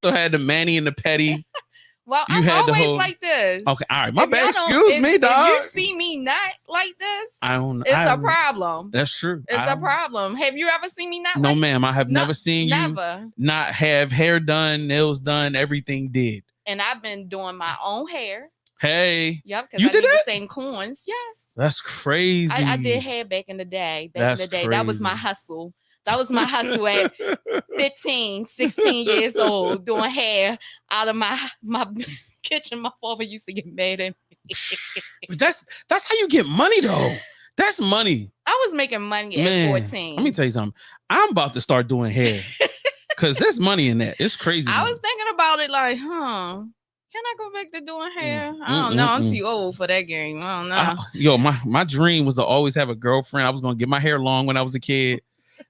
So had the Manny and the Petty. Well, You I'm had the always whole- like this. Okay, all right, my If bad. y'all don't- Excuse me, dog. If you see me not like this, I don't. it's I, a problem. That's true. It's a problem. Have you ever seen me not No, like ma'am. I have No, never seen never. you not have hair done, nails done, everything did. And I've been doing my own hair. Hey, Yep, because You I did need that? the same coins. Yes. that's crazy. I did hair back in the day. That's That was my crazy. hustle. That was my hustle at 15, 16 years old, doing hair out of my kitchen. My father used to get mad at me. That's how you get money though. That's money. I was making money at Man, 14. let me tell you something. I'm about to start doing hair because there's money in that. It's crazy. I money. was thinking about it like, can I go back to doing hair? I don't know. I'm too old for that game. I don't know. My dream was to always have a girlfriend. I was gonna get my hair long when I was a kid.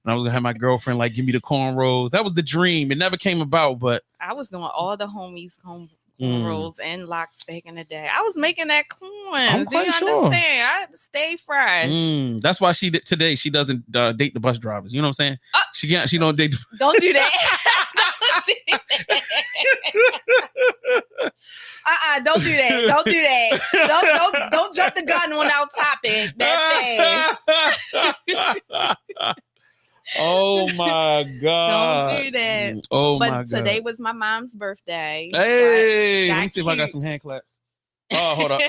And I was gonna have my girlfriend like give me the cornrows. That was the dream. It never came about, but I was doing all the homies cornrows and locks back in the day. I was making that coins. Do you quite sure. understand? I stay fresh. That's why today she doesn't date the bus drivers. You know what I'm saying? She don't date. Don't do that. Don't do that. Don't do that. Don't do that. Don't jump the gun on our topic that fast. Oh my God. Don't do that. Oh my But God. today was my mom's birthday. Hey, So let me see if I got some hand claps. Oh, hold up.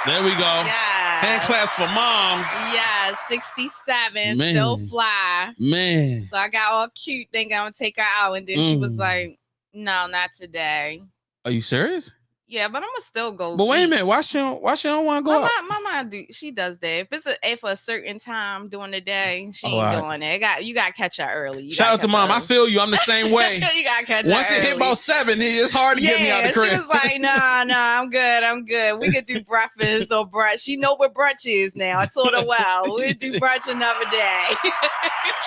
There we go. Yeah. Hand claps for moms. Yeah, 67, Man. still fly. Man. So I got all cute, thinking I'm gonna take her out, and then she was like, "No, not today." Are you serious? Yeah, but I'm gonna still go. But wait a eat. minute. Why she don't want to go out? My mom she does that. If for a certain time during the day, she ain't right. doing it. You gotta catch her early. You Shout gotta out to catch mom. her I feel you. I'm the same way. you gotta catch her Once it hit early. about 7, it's hard to get me out the crib. She was like, no, I'm good. We could do breakfast or brunch. She know what brunch is now. I told her, well, we'll do brunch another day.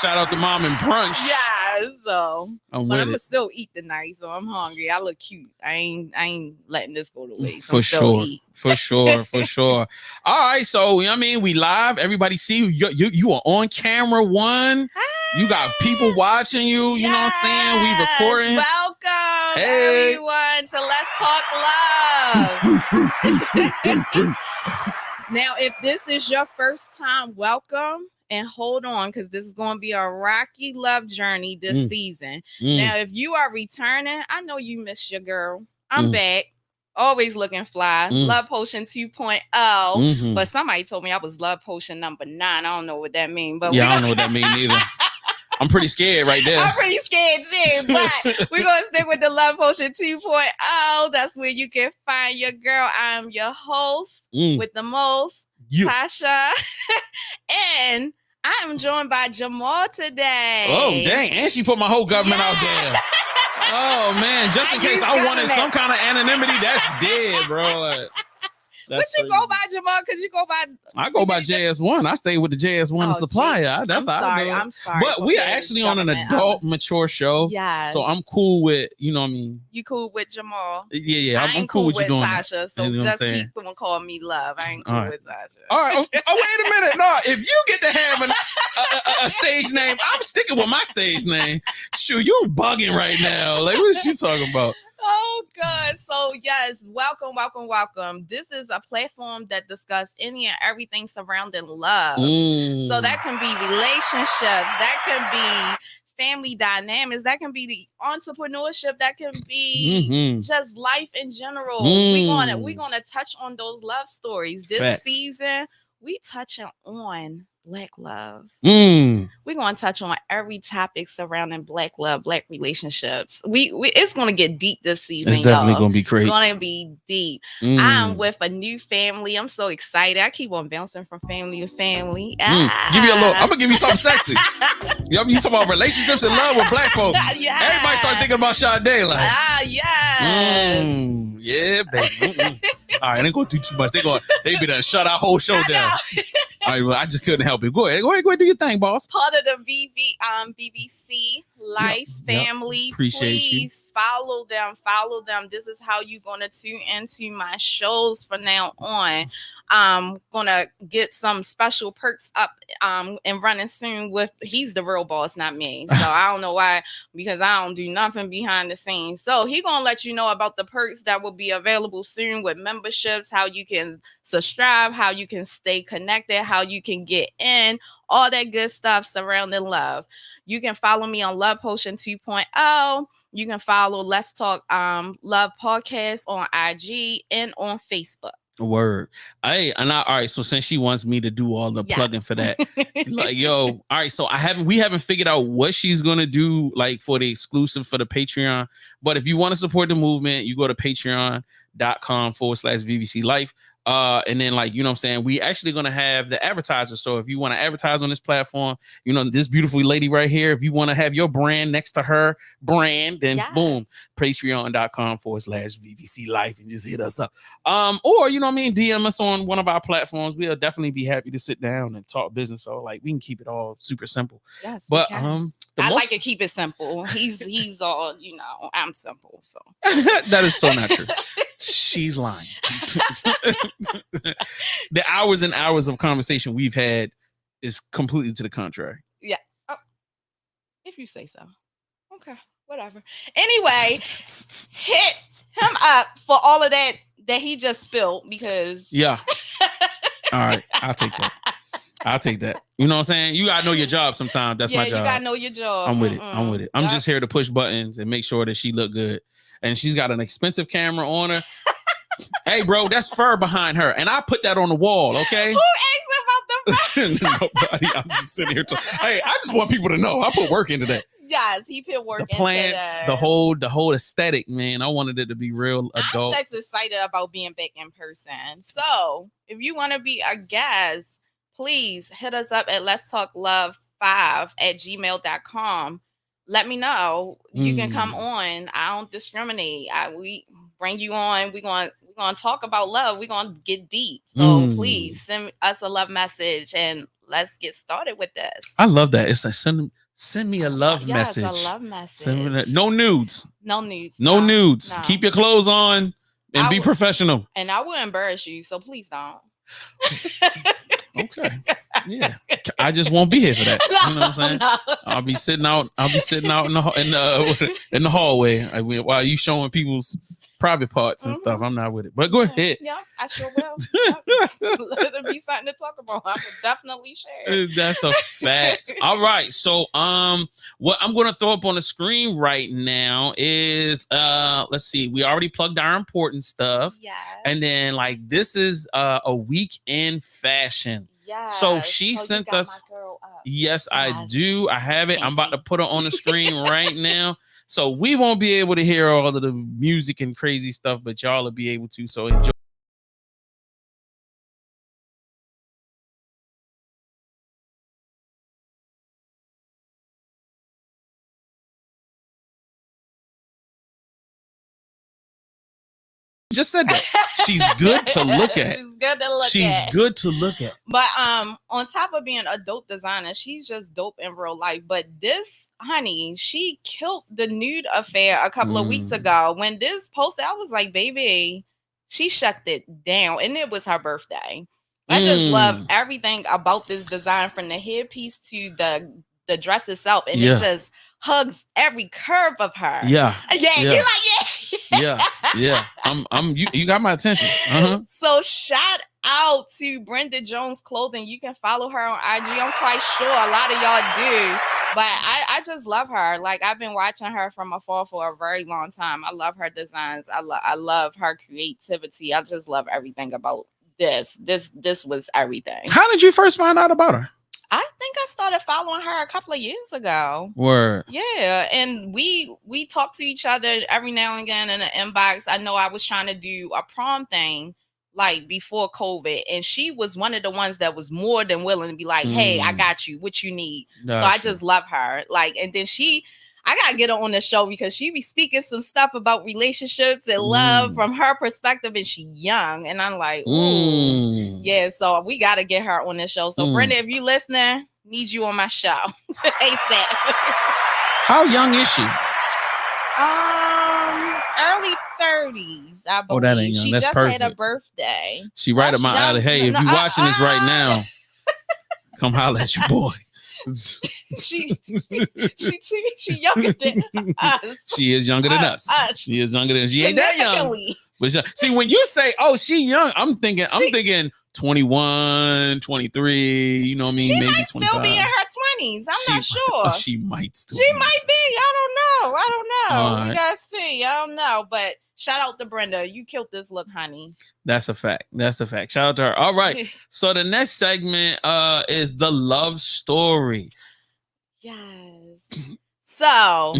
Shout out to mom and brunch. Yeah, so I'm but with I'm gonna it. still eat tonight, so I'm hungry. I look cute. I ain't letting this go to waste. For I'm still sure. eat. For sure. All right, so you know what I mean, we live. Everybody see you are on camera. One, you got people watching you. You know what I'm saying? We recording. Welcome Hey. everyone to Let's Talk Love. Now, if this is your first time, welcome. And hold on, because this is going to be a rocky love journey this season. Now, if you are returning, I know you missed your girl. I'm back. Always looking fly. Love Potion 2.0. But somebody told me I was Love Potion number 9. I don't know what that means. But Yeah, I don't know what that means either. I'm pretty scared right there. I'm pretty scared too, but we're going to stick with the Love Potion 2.0. That's where you can find your girl. I'm your host with the most, Tasha. And I am joined by Jamal today. Oh, dang. And she put my whole government out there. Oh, man. Just in case I wanted some kind of anonymity, that's dead, bro. What you go by, Jamal? Because you go by... I go by JS1. I stay with the JS1 supplier. That's how I do it. I'm sorry. But we are actually on an adult, mature show. Yes. So I'm cool with, you know what I mean? You cool with Jamal? Yeah. I'm cool with you doing Tasha, so you know just keep on calling me Love. I ain't cool with Tasha. All right. Oh, wait a minute. No, if you get to have a stage name, I'm sticking with my stage name. Shoot, you bugging right now. Like, what is you talking about? Oh, God. So, yes, welcome. This is a platform that discusses any and everything surrounding love. So that can be relationships. That can be family dynamics, that can be the entrepreneurship, that can be just life in general. We're gonna touch on those love stories this season. We touching on Black love. We're gonna touch on every topic surrounding Black love, Black relationships. We it's gonna get deep this season. It's definitely gonna be great. It's gonna be deep. I'm with a new family. I'm so excited. I keep on bouncing from family to family. Give you a little. I'm gonna give you something sexy. You talking about relationships and love with Black folks. Everybody start thinking about Sade. Like, yeah, baby. All right, they go through too much. They be done shut our whole show down. All right, well, I just couldn't help it. Go ahead, do your thing, boss. Part of the BBC Life family. Please follow them. Follow them. This is how you're gonna tune into my shows from now on. I'm gonna get some special perks up and running soon with. He's the real boss, not me. So I don't know why, because I don't do nothing behind the scenes. So he gonna let you know about the perks that will be available soon with memberships, how you can subscribe, how you can stay connected, how you can get in, all that good stuff surrounding love. You can follow me on Love Potion 2.0. You can follow Let's Talk Love Podcast on IG and on Facebook. Word. All right. So since she wants me to do all the plugging for that, like, yo, all right. So we haven't figured out what she's gonna do, like, for the exclusive for the Patreon. But if you want to support the movement, you go to patreon.com/VVC Life. And then, like, you know what I'm saying, we actually gonna have the advertisers. So if you want to advertise on this platform, this beautiful lady right here, if you want to have your brand next to her brand, then boom, patreon.com/VVC Life, and just hit us up. Or DM us on one of our platforms. We'll definitely be happy to sit down and talk business. So, like, we can keep it all super simple. Yes, but I like to keep it simple. He's all, I'm simple. So that is so not true. She's lying. The hours and hours of conversation we've had is completely to the contrary. Yeah. Oh, if you say so. Okay. Whatever. Anyway, hit him up for all of that he just spilled, because yeah. All right. I'll take that. You know what I'm saying? You gotta know your job sometimes. That's my job. You gotta know your job. I'm with it. I'm just here to push buttons and make sure that she look good. And she's got an expensive camera on her. Hey, bro, that's fur behind her, and I put that on the wall. Okay. Who asked about the fur? Nobody. I'm just sitting here talking. Hey, I just want people to know I put work into that. Yes, he put work into the plants, that. the whole aesthetic, man. I wanted it to be real adult. I'm just excited about being back in person. So if you want to be a guest, please hit us up at Let's Talk Love 5@gmail.com. Let me know. You can come on. I don't discriminate. We bring you on. We're gonna talk about love. We're gonna get deep. So please send us a love message and let's get started with this. I love that. It's like send me a love message. A love message. No nudes. No nudes. No nudes. No. Keep your clothes on and be professional. And I will embarrass you, so please don't. Okay. Yeah. I just won't be here for that. You know what I'm saying? No. I'll be sitting out in the hallway while you showing people's private parts and stuff. I'm not with it. But go ahead. Yeah, I sure will. Let it be something to talk about. I would definitely share. That's a fact. All right. So what I'm gonna throw up on the screen right now is let's see, we already plugged our important stuff. Yeah. And then, like, this is a week in fashion. Yeah. So she sent us. Yes, I do. I have it. I'm about to put it on the screen right now. So we won't be able to hear all of the music and crazy stuff, but y'all will be able to. So enjoy. Just said that. She's good to look at. She's good to look at. But on top of being a dope designer, she's just dope in real life. But this honey, she killed the nude affair a couple of weeks ago. When this posted, I was like, baby, she shut it down. And it was her birthday. I just love everything about this design, from the headpiece to the dress itself. And it just hugs every curve of her. Yeah. You're like, yeah. I'm you got my attention. So shout out to Brenda Jones Clothing. You can follow her on IG. I'm quite sure a lot of y'all do. But I just love her. Like, I've been watching her from afar for a very long time. I love her designs. I love her creativity. I just love everything about this. This was everything. How did you first find out about her? I think I started following her a couple of years ago. Word. Yeah, and we talk to each other every now and again in the inbox. I know I was trying to do a prom thing like before COVID, and she was one of the ones that was more than willing to be like, hey, I got you, what you need. So I just love her. Like, and then I gotta get her on the show because she be speaking some stuff about relationships and love from her perspective, and she young. And I'm like, ooh, yeah. So we gotta get her on the show. So Brenda, if you listening, need you on my show. ASAP. How young is she? Early 30s, I believe. Oh, that ain't young. She That's just perfect. had a birthday. She right up my alley. Hey, if you watching this right now, come holler at your boy. she younger than us. She is younger than us. She is younger than us. She ain't that young. But see, when you say, oh, she young, I'm thinking 21, 23, you know what I mean? She maybe might 25. still be in her 20s. I'm not sure. She might still She might be. I don't know. Right. We gotta see. I don't know. But shout out to Brenda. You killed this look, honey. That's a fact. Shout out to her. All right. So the next segment is the love story. Yes. So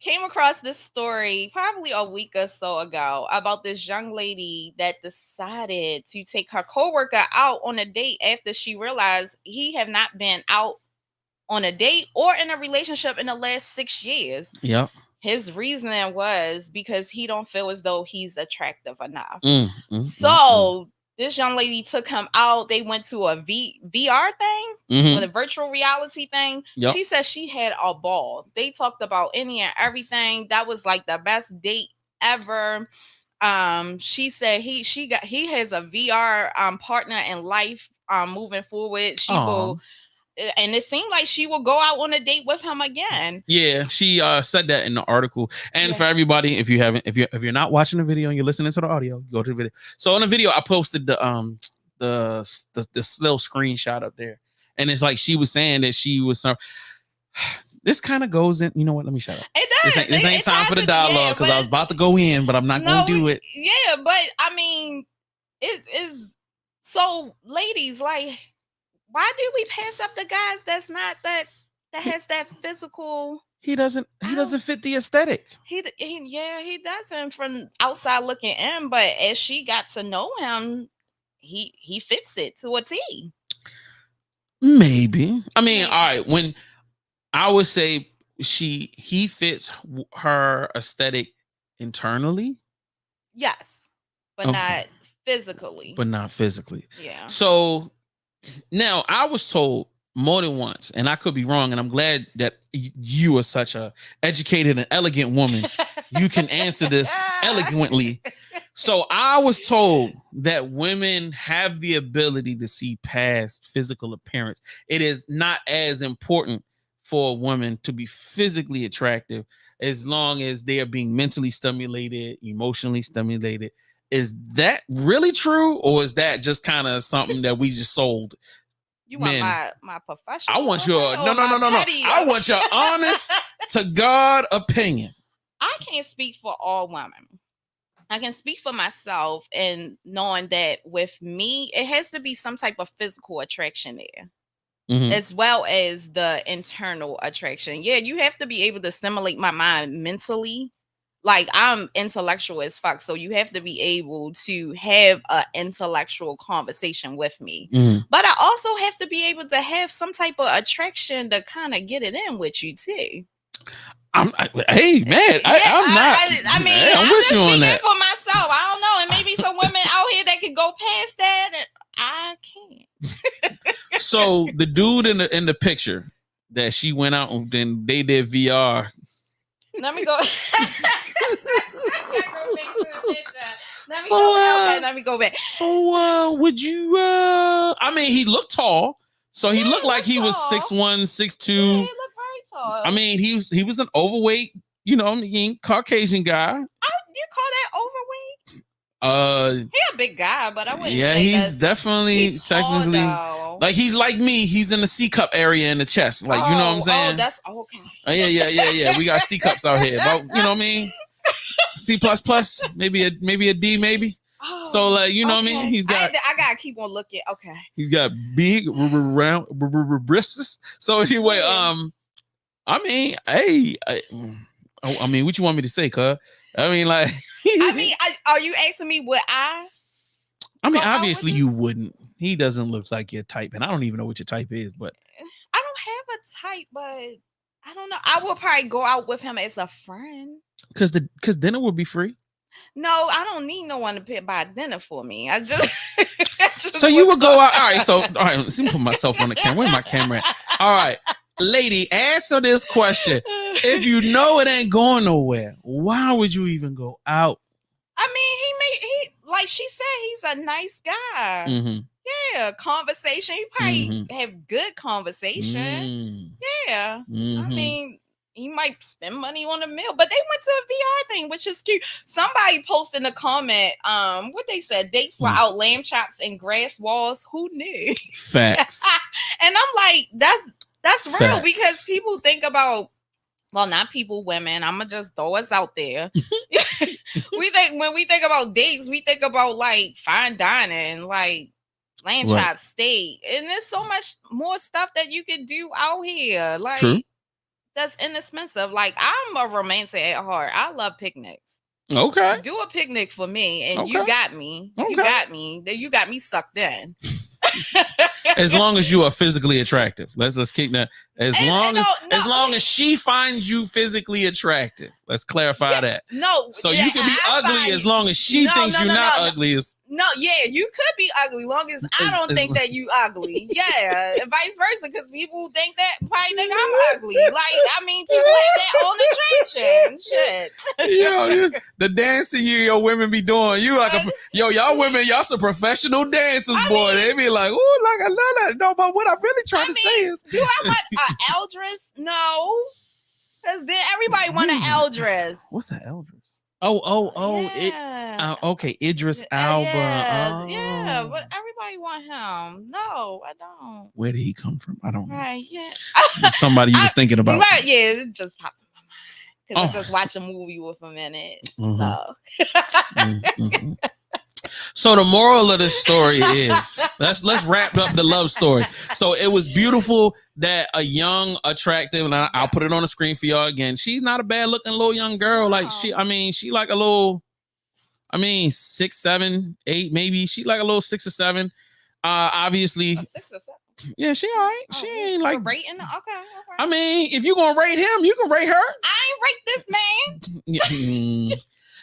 came across this story probably a week or so ago about this young lady that decided to take her coworker out on a date after she realized he had not been out on a date or in a relationship in the last 6 years. Yep. His reasoning was because he don't feel as though he's attractive enough. So this young lady took him out. They went to a VR thing, or the virtual reality thing. Yep. She said she had a ball. They talked about any and everything. That was like the best date ever. She said he has a VR partner in life moving forward. She will. And it seemed like she will go out on a date with him again. Yeah, she said that in the article. And for everybody, if you're not watching the video and you're listening to the audio, go to the video. So in the video, I posted the little screenshot up there, and it's like she was saying that she was some. This kind of goes in. You know what? Let me shut up. It does. This ain't time for the dialogue because I was about to go in, but I'm not going to do it. Yeah, but I mean, it is so, ladies, like. Why do we pass up the guys that's not that has that physical? He doesn't fit the aesthetic. He doesn't from outside looking in, but as she got to know him, he fits it to a T. Maybe. I mean, all right, when I would say he fits her aesthetic internally. Yes, but not physically. Yeah. So now, I was told more than once, and I could be wrong, and I'm glad that you are such a educated and elegant woman. You can answer this eloquently. So I was told that women have the ability to see past physical appearance. It is not as important for a woman to be physically attractive as long as they are being mentally stimulated, emotionally stimulated. Is that really true, or is that just kind of something that we just sold? You want my professional? I want your no. I want your honest to God opinion. I can't speak for all women. I can speak for myself, and knowing that with me, it has to be some type of physical attraction there, as well as the internal attraction. Yeah, you have to be able to stimulate my mind mentally. Like, I'm intellectual as fuck, so you have to be able to have an intellectual conversation with me. But I also have to be able to have some type of attraction to kind of get it in with you too. Hey man, I'm not. I mean, I'm just speaking for myself. I don't know, and maybe some women out here that can go past that, and I can't. So the dude in the picture that she went out and then they did VR. Let me go. Let me go back. So would you I mean, he looked tall. So he looked like he was 6'1", 6'2". Yeah, he looked very tall. I mean, he was an overweight, Caucasian guy. You call that overweight? He a big guy, but I wouldn't. Yeah, say he's definitely technically like he's like me. He's in the C cup area in the chest, like you know what I'm saying. Oh, that's okay. Yeah. We got C cups out here, but you know what I mean. C++, maybe a D, maybe. Oh, so like you know what I mean. He's got. I gotta keep on looking. Okay. He's got big round wrists. So anyway, I mean, hey, I mean, what you want me to say, cuz? I mean, like. I mean, are you asking me what I mean, obviously you wouldn't. He doesn't look like your type, and I don't even know what your type is. But I don't have a type, but I don't know. I will probably go out with him as a friend. Because dinner would be free. No, I don't need no one to buy dinner for me. I just. So you would go out. All right. So all right. Let me put myself on the camera. Where's my camera at? All right, lady, answer this question. If you know it ain't going nowhere, why would you even go out? I mean, he like she said, he's a nice guy. Mm-hmm. Yeah, conversation. You probably have good conversation. Yeah. I mean, he might spend money on a meal, but they went to a VR thing, which is cute. Somebody posted in a comment, what they said, dates without lamb chops and grass walls. Who knew? Facts. And I'm like, that's real, because people think about, well, not people, women. I'm gonna just throw us out there. When we think about dates, we think about like fine dining, like lamb chops, steak, and there's so much more stuff that you can do out here. Like True. That's inexpensive. Like, I'm a romantic at heart. I love picnics. Okay. Do a picnic for me, and you got me. Okay. You got me. You got me sucked in. As long as you are physically attractive. Let's kick that. As long as she finds you physically attractive. Let's clarify that. No. So you can be ugly as long as she thinks you're not ugly. No, yeah, you could be ugly long as I don't think that you ugly. Yeah, and vice versa, because people think that probably think I'm ugly. Like, I mean, people have their own attraction. Shit. The dancing your women be doing. You like y'all women, y'all some professional dancers, boy. They be like, oh, like I love that. No, but what I'm really trying to say is, do I want an Eldris? No, because then everybody want an Eldris. What's an Eldris? Oh, yeah. Okay, Idris Elba. Yeah, but everybody want him. No, I don't. Where did he come from? I don't know. Right, yeah. Somebody you was thinking about. Right, yeah, it just popped in my mind. Because I just watched a movie with him in it. So the moral of this story is, let's wrap up the love story. So it was beautiful that a young, attractive, and I'll put it on the screen for y'all again. She's not a bad looking little young girl. Like she like a little, 6, 7, 8, maybe. She like a little 6 or 7. Obviously. 6 or 7. Yeah, she all right. She ain't like rating. Okay. I mean, if you gonna rate him, you can rate her. I ain't rate this man.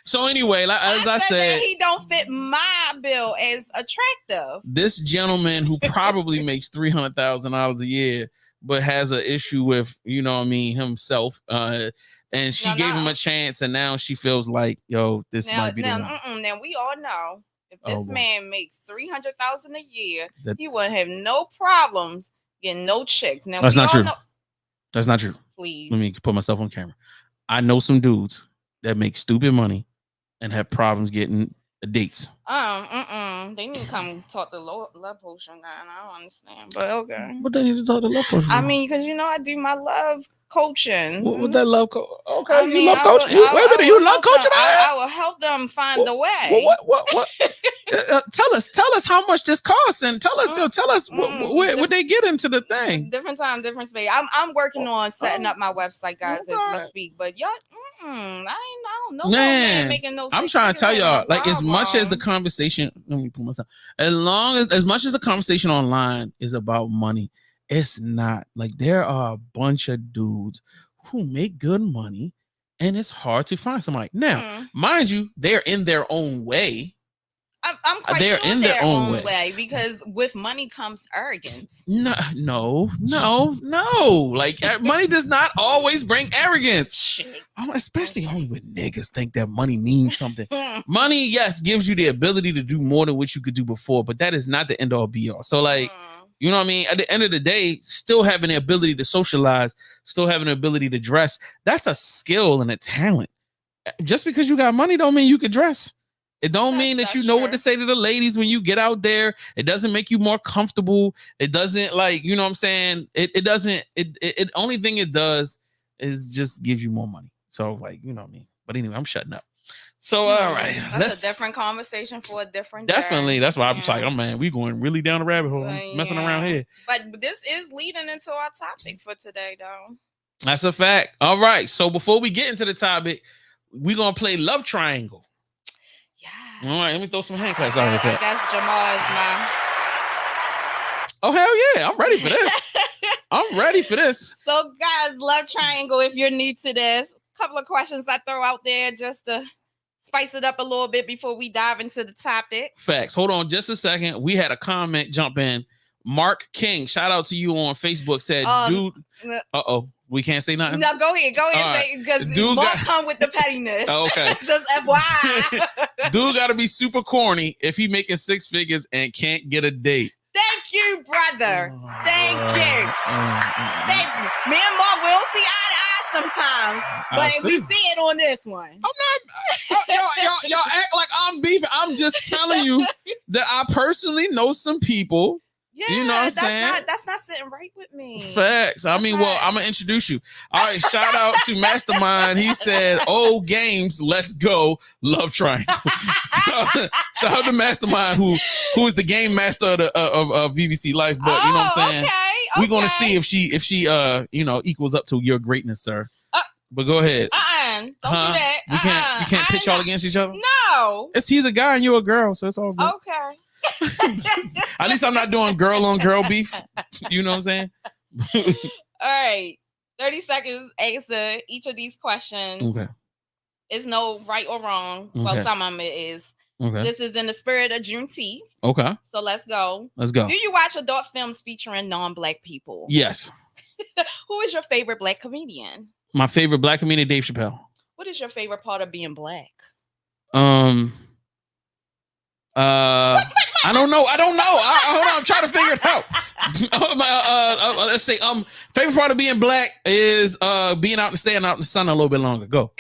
So anyway, as I said, he don't fit my bill as attractive. This gentleman who probably makes $300,000 a year, but has an issue with, himself. And she gave him a chance, and now she feels like, this might be the one. Now we all know if this man makes $300,000 a year, he wouldn't have no problems getting no chicks. Now that's not true. That's not true. Please, let me put myself on camera. I know some dudes that make stupid money and have problems getting dates. They need to come talk to Love Potion guy, and I don't understand, but okay. But they need to talk to Love Potion. I mean, because I do my love coaching. What that love coach? Okay, you love coaching. Wait a minute, you love coaching? I will help them find the way. What? Tell us how much this costs, and tell us where they get into the thing. Different time, different space. I'm working on setting up my website, guys, as we speak. But y'all, I don't know. Man, making no. I'm trying to tell y'all, like, as much as the conversation, let me put myself. As much as the conversation online is about money, it's not. Like, there are a bunch of dudes who make good money, and it's hard to find somebody. Now, mind you, they're in their own way. I'm quite sure in their own way, because with money comes arrogance. No. Like, money does not always bring arrogance. Especially only when niggas think that money means something. Money, yes, gives you the ability to do more than what you could do before, but that is not the end all be all. So, like, you know what I mean? At the end of the day, still having the ability to socialize, still having the ability to dress, that's a skill and a talent. Just because you got money don't mean you could dress. It don't mean that you know what to say to the ladies when you get out there. It doesn't make you more comfortable. It doesn't like, you know what I'm saying? It doesn't, it only thing it does is just gives you more money. So like, you know what I mean? But anyway, I'm shutting up. So all right, that's a different conversation for a different day. Definitely. That's why I'm like, oh man, we going really down the rabbit hole, messing around here. But this is leading into our topic for today, though. That's a fact. All right. So before we get into the topic, we're gonna play Love Triangle. Yeah. All right. Let me throw some hand claps out here. I guess Jamal is my. Oh hell yeah! I'm ready for this. I'm ready for this. So guys, Love Triangle. If you're new to this, a couple of questions I throw out there just to spice it up a little bit before we dive into the topic. Facts. Hold on just a second. We had a comment jump in. Mark King, shout out to you on Facebook, said, dude, we can't say nothing? No, go ahead. Say, because Mark come with the pettiness. Okay. Just FYI. Dude got to be super corny if he making 6 figures and can't get a date. Thank you, brother. Thank you. Thank you. Me and Mark, we don't see eye to eye sometimes, but we see it on this one. I'm not. Y'all act like I'm beefing. I'm just telling you that I personally know some people. Yeah, you know what I'm saying? That's not sitting right with me. Facts. I'm gonna introduce you. All right, shout out to Mastermind. He said, "Oh, games, let's go, Love Triangle." Shout out to Mastermind, who is the game master of VVC Life. But you know what I'm saying? Okay. We're gonna see if she equals up to your greatness, sir. But go ahead. Don't do that. You can't pitch y'all against each other. No. He's a guy and you're a girl, so it's all good. Okay. At least I'm not doing girl on girl beef. You know what I'm saying? All right. 30 seconds answer each of these questions. Okay. It's no right or wrong. Okay. Well, some of them it is. Okay. This is in the spirit of Juneteenth. Okay. So let's go. Let's go. Do you watch adult films featuring non-Black people? Yes. Who is your favorite Black comedian? My favorite Black comedian, Dave Chappelle. What is your favorite part of being Black? I don't know. Hold on. I'm trying to figure it out. Let's say, favorite part of being Black is being out and staying out in the sun a little bit longer. Go.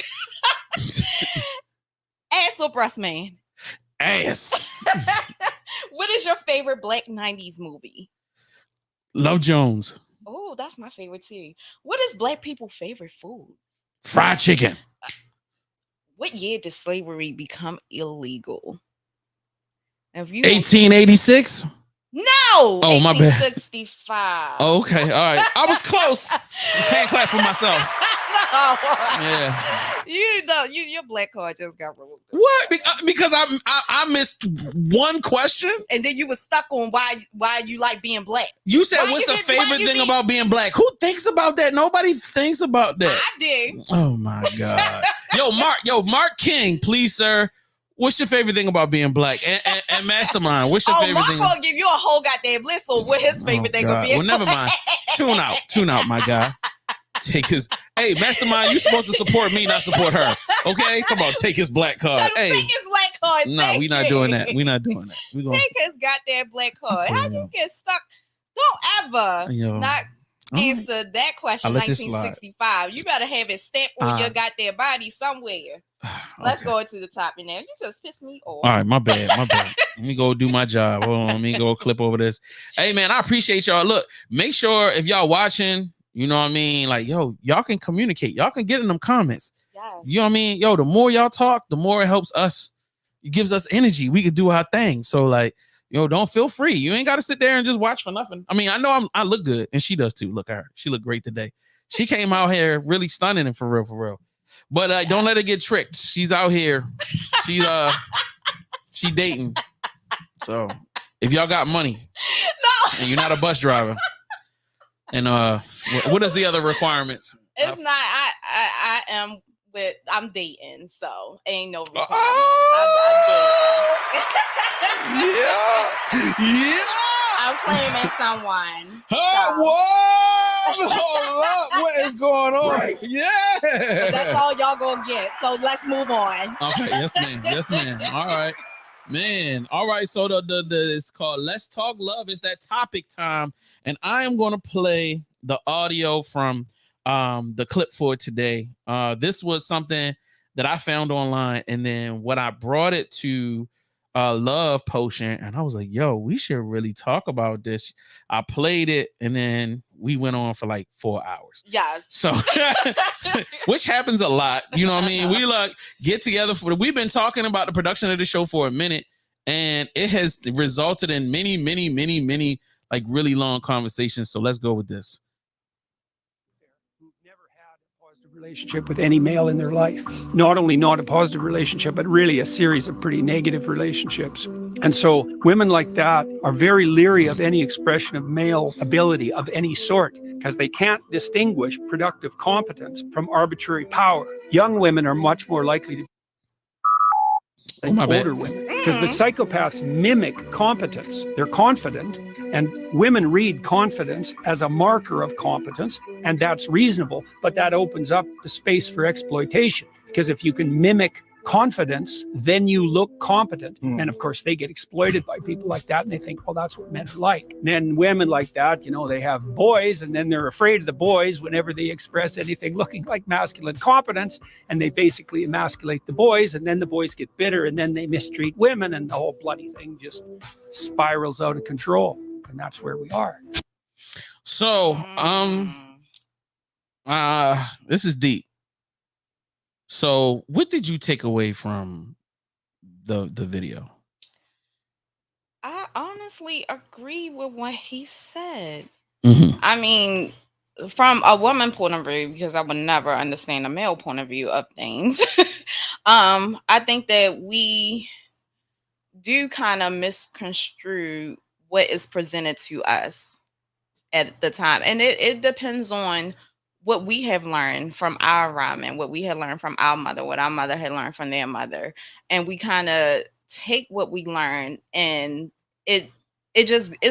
Ass or breast man? Ass. What is your favorite Black 90s movie? Love Jones. Oh, that's my favorite too. What is Black people's favorite food? Fried chicken. What year did slavery become illegal? 1886? No. Oh, my bad. 1865. Okay. All right. I was close. Just hand clap for myself. No. Yeah. Your Black card just got removed. What? Because I missed one question, and then you were stuck on why you like being Black. You said what's the favorite thing about being Black? Who thinks about that? Nobody thinks about that. I do. Oh my God. Mark King, please, sir. What's your favorite thing about being Black? And Mastermind, what's your favorite thing? Mark gonna give you a whole goddamn list on what his favorite thing would be. Well, never mind. Tune out, my guy. Hey, Mastermind, you supposed to support me, not support her. Okay? Talk about take his Black card. Take his Black card. No, we're not doing that. We're not doing that. Take his goddamn Black card. How you get stuck? Don't ever not answer that question. 1965. You better have it stamped on your goddamn body somewhere. Let's go into the topic now. You just pissed me off. All right, my bad. Let me go do my job. Hold on, let me go clip over this. Hey man, I appreciate y'all. Look, make sure if y'all watching, you know what I mean? Like, y'all can communicate. Y'all can get in them comments. Yes. You know what I mean? The more y'all talk, the more it helps us. It gives us energy. We can do our thing. So like, don't feel free. You ain't got to sit there and just watch for nothing. I mean, I know I look good, and she does too. Look at her. She looked great today. She came out here really stunning and for real. But don't let her get tricked. She's out here. She dating. So if y'all got money, and you're not a bus driver, and what is the other requirements? It's not. I am with. I'm dating, so ain't no requirements. I'm Yeah. I'm claiming someone. Hold up. What is going on? Right. Yeah. But that's all y'all gonna get. So let's move on. Okay. Yes, ma'am. All right. Man. All right. So the it's called Let's Talk Love. It's that topic time. And I am gonna play the audio from the clip for today. This was something that I found online, and then what I brought it to Love Potion, and I was like, yo, we should really talk about this. I played it, and then we went on for like 4 hours. Yes. So which happens a lot. You know what I mean? We like get together we've been talking about the production of the show for a minute, and it has resulted in many like really long conversations. So let's go with this. Relationship with any male in their life. Not only not a positive relationship, but really a series of pretty negative relationships. And so women like that are very leery of any expression of male ability of any sort because they can't distinguish productive competence from arbitrary power. Young women are much more likely to than older women because the psychopaths mimic competence. They're confident, and women read confidence as a marker of competence, and that's reasonable, but that opens up the space for exploitation because if you can mimic confidence, then you look competent. And of course, they get exploited by people like that, and they think, well, that's what men are like. Men, women like that, you know, they have boys, and then they're afraid of the boys whenever they express anything looking like masculine competence, and they basically emasculate the boys, and then the boys get bitter, and then they mistreat women, and the whole bloody thing just spirals out of control. And that's where we are. So, this is deep. So, what did you take away from the video? I honestly agree with what he said. Mm-hmm. I mean, from a woman point of view, because I would never understand a male point of view of things. I think that we do kind of misconstrue what is presented to us at the time, and it depends on what we have learned from our environment, what we had learned from our mother, what our mother had learned from their mother, and we kind of take what we learned, and it's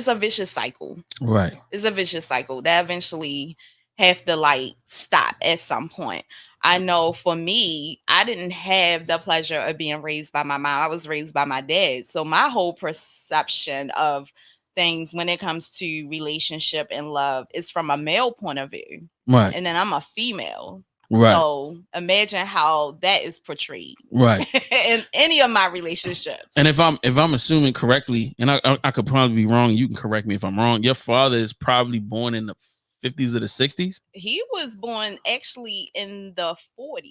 a vicious cycle. Right. It's a vicious cycle that eventually have to like stop at some point. I know for me, I didn't have the pleasure of being raised by my mom. I was raised by my dad. So my whole perception of things when it comes to relationship and love is from a male point of view. Right. And then I'm a female. Right. So imagine how that is portrayed. Right. in any of my relationships. And if I'm assuming correctly, and I could probably be wrong, you can correct me if I'm wrong. Your father is probably born in the 50s or the 60s. He was born actually in the 40s.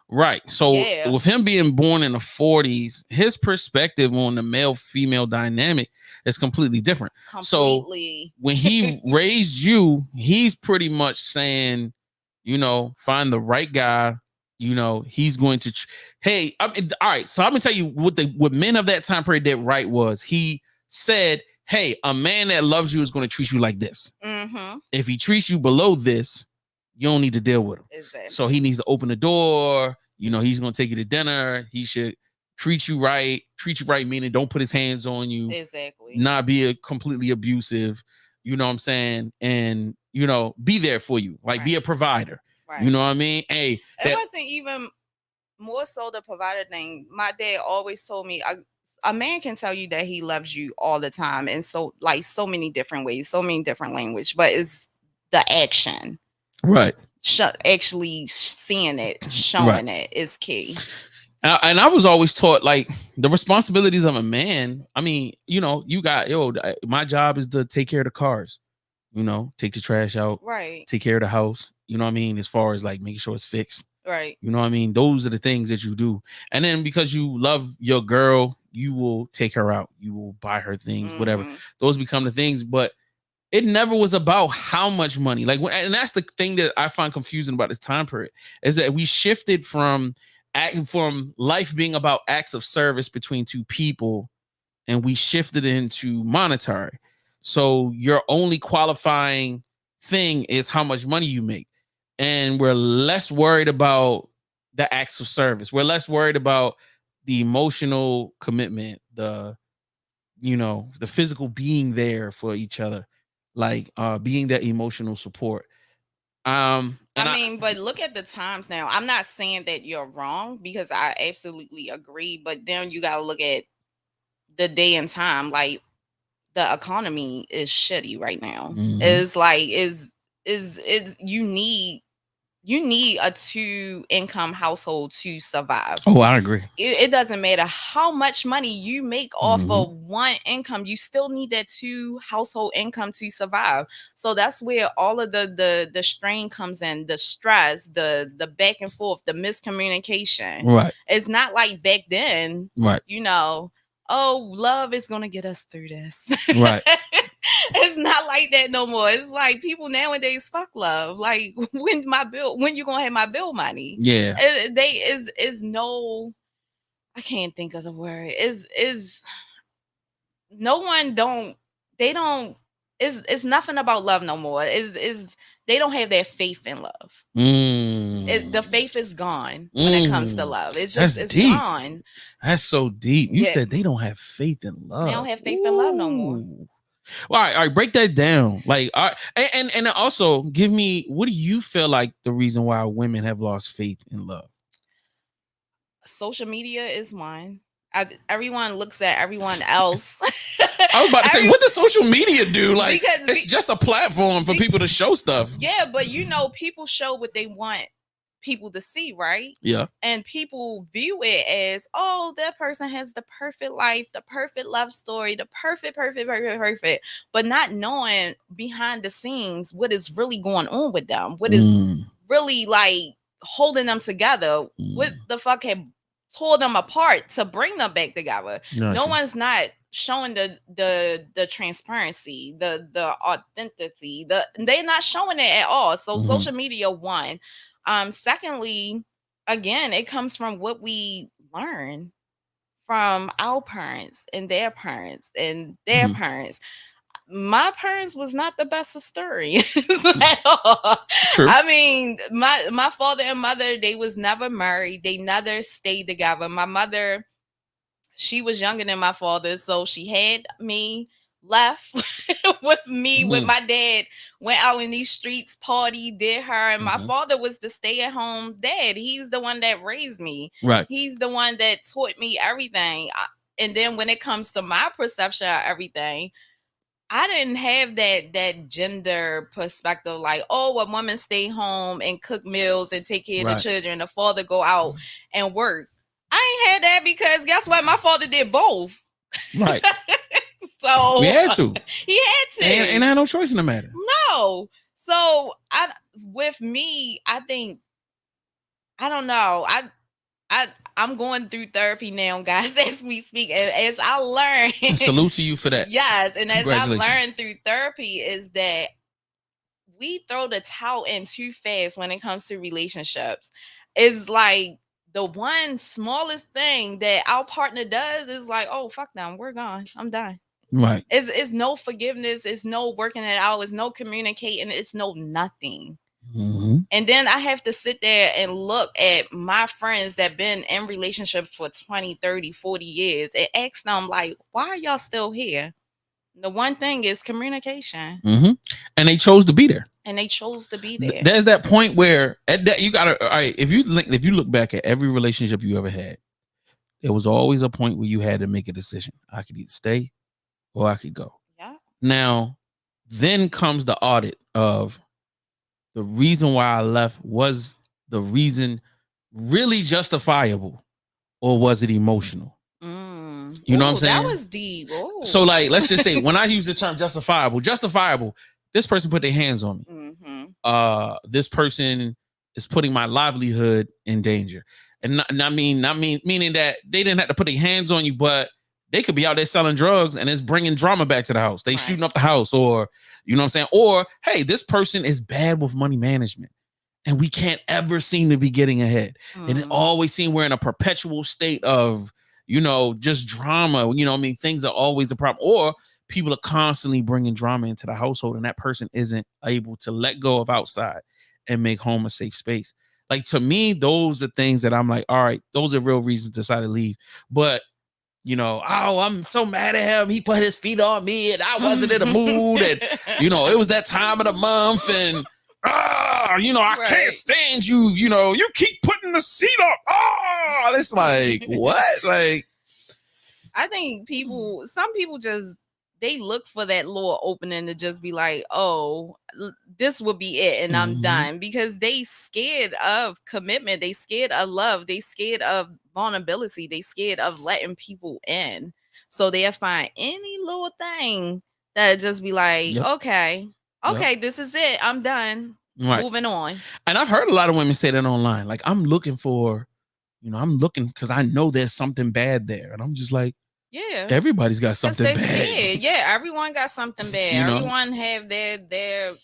Right. So with him being born in the 40s, his perspective on the male-female dynamic is completely different. Completely. So when he raised you, he's pretty much saying, you know, find the right guy. You know, he's going to. Hey, all right. So I'm gonna tell you what men of that time period did right was he said, hey, a man that loves you is going to treat you like this. Mm-hmm. If he treats you below this, you don't need to deal with him. Exactly. So he needs to open the door. You know, he's going to take you to dinner. He should treat you right, meaning don't put his hands on you. Exactly. Not be completely abusive. You know what I'm saying? And, you know, be there for you. Like, be a provider. Right. You know what I mean? Hey, it wasn't even more so the provider thing. My dad always told me, a man can tell you that he loves you all the time, and so like so many different ways, so many different language, but it's the action, right? Actually seeing it, showing it is key. And I was always taught like the responsibilities of a man. I mean, you know, you got my job is to take care of the cars, you know, take the trash out, right? Take care of the house. You know what I mean? As far as like making sure it's fixed. Right. You know what I mean? Those are the things that you do. And then because you love your girl, you will take her out. You will buy her things, whatever. Those become the things. But it never was about how much money. Like, and that's the thing that I find confusing about this time period is that we shifted from life being about acts of service between two people, and we shifted into monetary. So your only qualifying thing is how much money you make. And we're less worried about the acts of service. We're less worried about the emotional commitment, the physical being there for each other, like being that emotional support. I mean, but look at the times now. I'm not saying that you're wrong because I absolutely agree, but then you got to look at the day and time. Like the economy is shitty right now. It's like you need you need a 2-income household to survive. Oh, I agree. It doesn't matter how much money you make off of one income, you still need that 2 household income to survive. So that's where all of the strain comes in, the stress, the back and forth, the miscommunication. Right. It's not like back then, right? Oh, love is gonna get us through this. Right. It's not like that no more. It's like people nowadays fuck love. Like when you gonna have my bill money? Yeah. Is no, I can't think of the word. Is no one don't they don't it's nothing about love no more. Is they don't have that faith in love. The faith is gone when it comes to love. It's deep. gone. That's so deep. You said they don't have faith in love. They don't have faith in love no more. Well, all right, break that down. Like, all right, and also give me, what do you feel like the reason why women have lost faith in love? Social media is one. Everyone looks at everyone else. I was about to say, what does social media do? Like, it's just a platform for people to show stuff. Yeah, but people show what they want people to see, right? Yeah. And people view it as, oh, that person has the perfect life, the perfect love story, the perfect, but not knowing behind the scenes what is really going on with them, what is really like holding them together, what the fuck had tore them apart to bring them back together. No one's not showing the transparency, the authenticity, they're not showing it at all. So social media, one. Secondly, again, it comes from what we learn from our parents and their parents and their parents. My parents was not the best historians at all. True. I mean, my father and mother, they was never married. They never stayed together. My mother, she was younger than my father, so she had me, left with me, with my dad, went out in these streets, party, did her, and my father was the stay-at-home dad. He's the one that raised me. Right. He's the one that taught me everything. And then when it comes to my perception of everything, I didn't have that gender perspective, like, oh, a woman stay home and cook meals and take care of the children, the father go out and work. I ain't had that because guess what? My father did both. Right. So we had to. He had to. And I had no choice in the matter. No. So with me, I think, I don't know. I'm going through therapy now, guys, as we speak. As I learn. And salute to you for that. Yes. And as I learned through therapy is that we throw the towel in too fast when it comes to relationships. It's like the one smallest thing that our partner does is like, oh, fuck them. We're gone. I'm done. Right. It's no forgiveness. It's no working it out. It's no communicating. It's no nothing. And then I have to sit there and look at my friends that been in relationships for 20, 30, 40 years and ask them, like, why are y'all still here? The one thing is communication. And they chose to be there. There's that point where you gotta, all right, if you look back at every relationship you ever had, there was always a point where you had to make a decision. I could either stay or I could go. Yeah. Now, then comes the audit of the reason why I left. Was the reason really justifiable, or was it emotional? You know what I'm saying? That was deep. Ooh. So, like, let's just say when I use the term justifiable, this person put their hands on me. This person is putting my livelihood in danger. And not meaning that they didn't have to put their hands on you, but they could be out there selling drugs and it's bringing drama back to the house. They shooting up the house, or, you know what I'm saying? Or, hey, this person is bad with money management and we can't ever seem to be getting ahead. And it always seems we're in a perpetual state of, just drama. Things are always a problem. Or people are constantly bringing drama into the household and that person isn't able to let go of outside and make home a safe space. Like, to me, those are things that I'm like, all right, those are real reasons to decide to leave. But oh, I'm so mad at him. He put his feet on me and I wasn't in the mood. And, it was that time of the month and, I can't stand you. You keep putting the seat up. It's like, what? Like, I think some people just they look for that little opening to just be like, oh, this will be it and I'm done, because they scared of commitment, they scared of love, they scared of vulnerability, they scared of letting people in. So they'll find any little thing that just be like, okay, this is it, I'm done. Moving on. And I've heard a lot of women say that online. Like, I'm looking because I know there's something bad there. And I'm just like, yeah, everybody's got something bad. Scared. Yeah, everyone got something bad. Everyone have their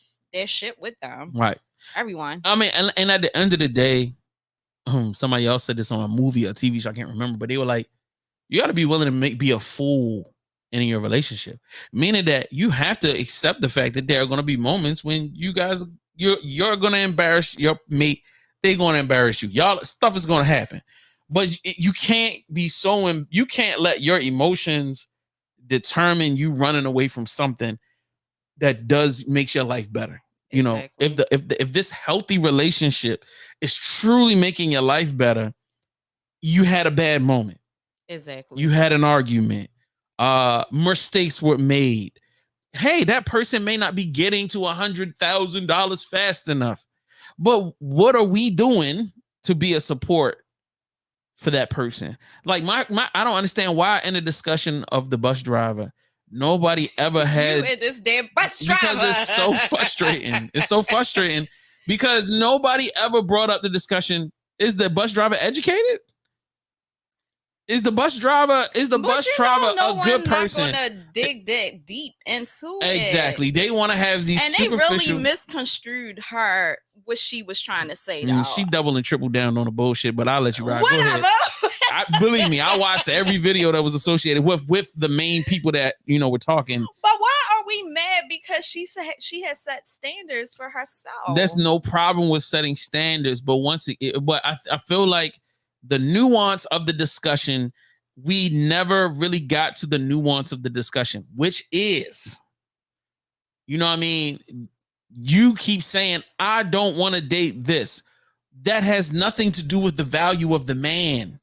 shit with them. Right. Everyone. I mean, and at the end of the day, somebody else said this on a movie or TV show, I can't remember, but they were like, you got to be willing to be a fool in your relationship. Meaning that you have to accept the fact that there are going to be moments when you're going to embarrass your mate. They're going to embarrass you. Y'all, stuff is going to happen. But you can't you can't let your emotions determine you running away from something that makes your life better. You know, if this healthy relationship is truly making your life better, you had a bad moment. Exactly. You had an argument. Mistakes were made. Hey, that person may not be getting to $100,000 fast enough. But what are we doing to be a support for that person? Like I don't understand why in the discussion of the bus driver, nobody ever had this damn bus driver. Because it's so frustrating. It's so frustrating because nobody ever brought up the discussion. Is the bus driver educated? Is the bus driver a good person? Not gonna dig that deep into it. Exactly. They want to have these and superficial... they really misconstrued her what she was trying to say. Though. She double and triple down on the bullshit, but I'll let you ride. Whatever. Go ahead. Believe me, I watched every video that was associated with the main people that were talking. But why are we mad? Because she has set standards for herself. There's no problem with setting standards, but I feel like the nuance of the discussion, we never really got to the nuance of the discussion, which is, you keep saying, I don't want to date this. That has nothing to do with the value of the man.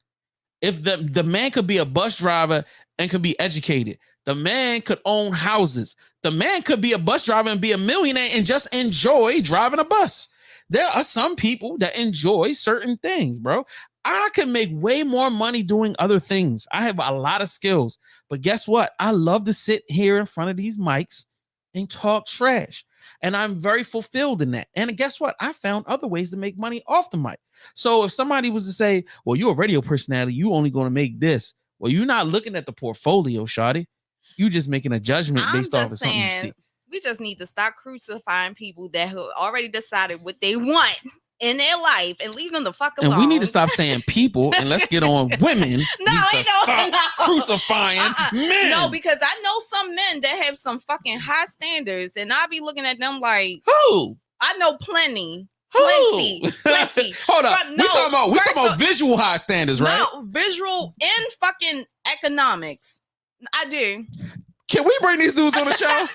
If the man could be a bus driver and could be educated, the man could own houses. The man could be a bus driver and be a millionaire and just enjoy driving a bus. There are some people that enjoy certain things, bro. I can make way more money doing other things. I have a lot of skills, but guess what? I love to sit here in front of these mics and talk trash. And I'm very fulfilled in that. And guess what? I found other ways to make money off the mic. So if somebody was to say, well, you're a radio personality, you only going to make this. Well, you're not looking at the portfolio, shawty. You just making a judgment based off of something you see. We just need to stop crucifying people that have already decided what they want in their life and leave them the fuck alone. And we need to stop saying people and let's get on women. Stop crucifying men. No, because I know some men that have some fucking high standards, and I'll be looking at them like, who? I know plenty. Plenty. Hold up. We talking about visual high standards, right? No, visual and fucking economics. I do. Can we bring these dudes on the show?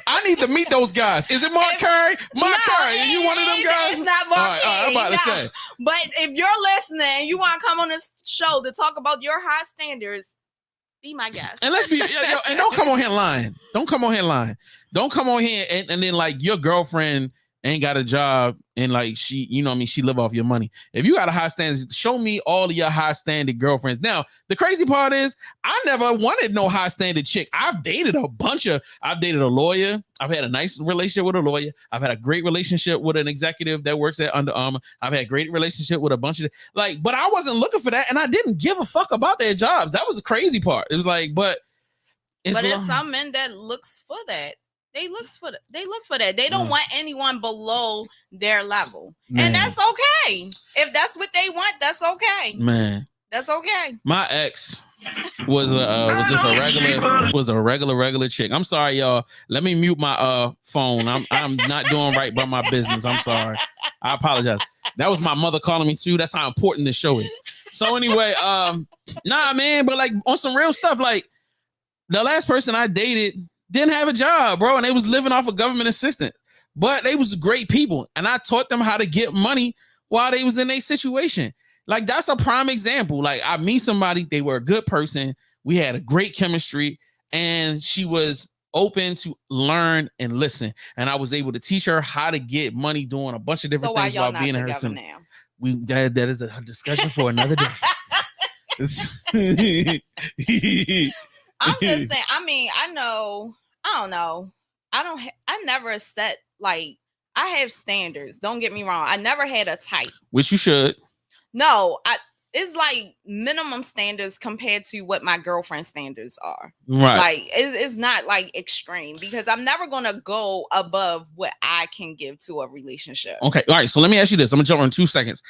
I need to meet those guys. Is it Mark Curry? Curry, are you one of them guys? It's not Mark Curry. I'm about to say. But if you're listening and you want to come on this show to talk about your high standards, be my guest. And let's be, and don't come on here lying. Don't come on here lying. Don't come on here and then like your girlfriend ain't got a job and like she, she live off your money. If you got a high standard, show me all of your high standard girlfriends. Now, the crazy part is I never wanted no high standard chick. I've dated a lawyer. I've had a nice relationship with a lawyer. I've had a great relationship with an executive that works at Under Armour. I've had a great relationship with a bunch of but I wasn't looking for that. And I didn't give a fuck about their jobs. That was the crazy part. It was like, but there's some men that looks for that. They look for that. They don't want anyone below their level. Man. And that's okay. If that's what they want, that's okay. Man. That's okay. My ex was just a regular chick. I'm sorry, y'all. Let me mute my phone. I'm not doing right by my business. I'm sorry. I apologize. That was my mother calling me too. That's how important this show is. So anyway, nah, man, but like on some real stuff, like the last person I dated didn't have a job, bro, and they was living off a government assistance. But they was great people, and I taught them how to get money while they was in a situation. Like, that's a prime example. Like, I meet somebody, they were a good person, we had a great chemistry, and she was open to learn and listen. And I was able to teach her how to get money doing a bunch of different things while being in her son. Now? That is a discussion for another day. I'm just saying, I mean, I don't know. I never set, like, I have standards. Don't get me wrong. I never had a type. Which you should. No, it's like minimum standards compared to what my girlfriend's standards are. Right. Like it's not like extreme because I'm never gonna go above what I can give to a relationship. Okay. All right. So let me ask you this. I'm gonna jump in 2 seconds.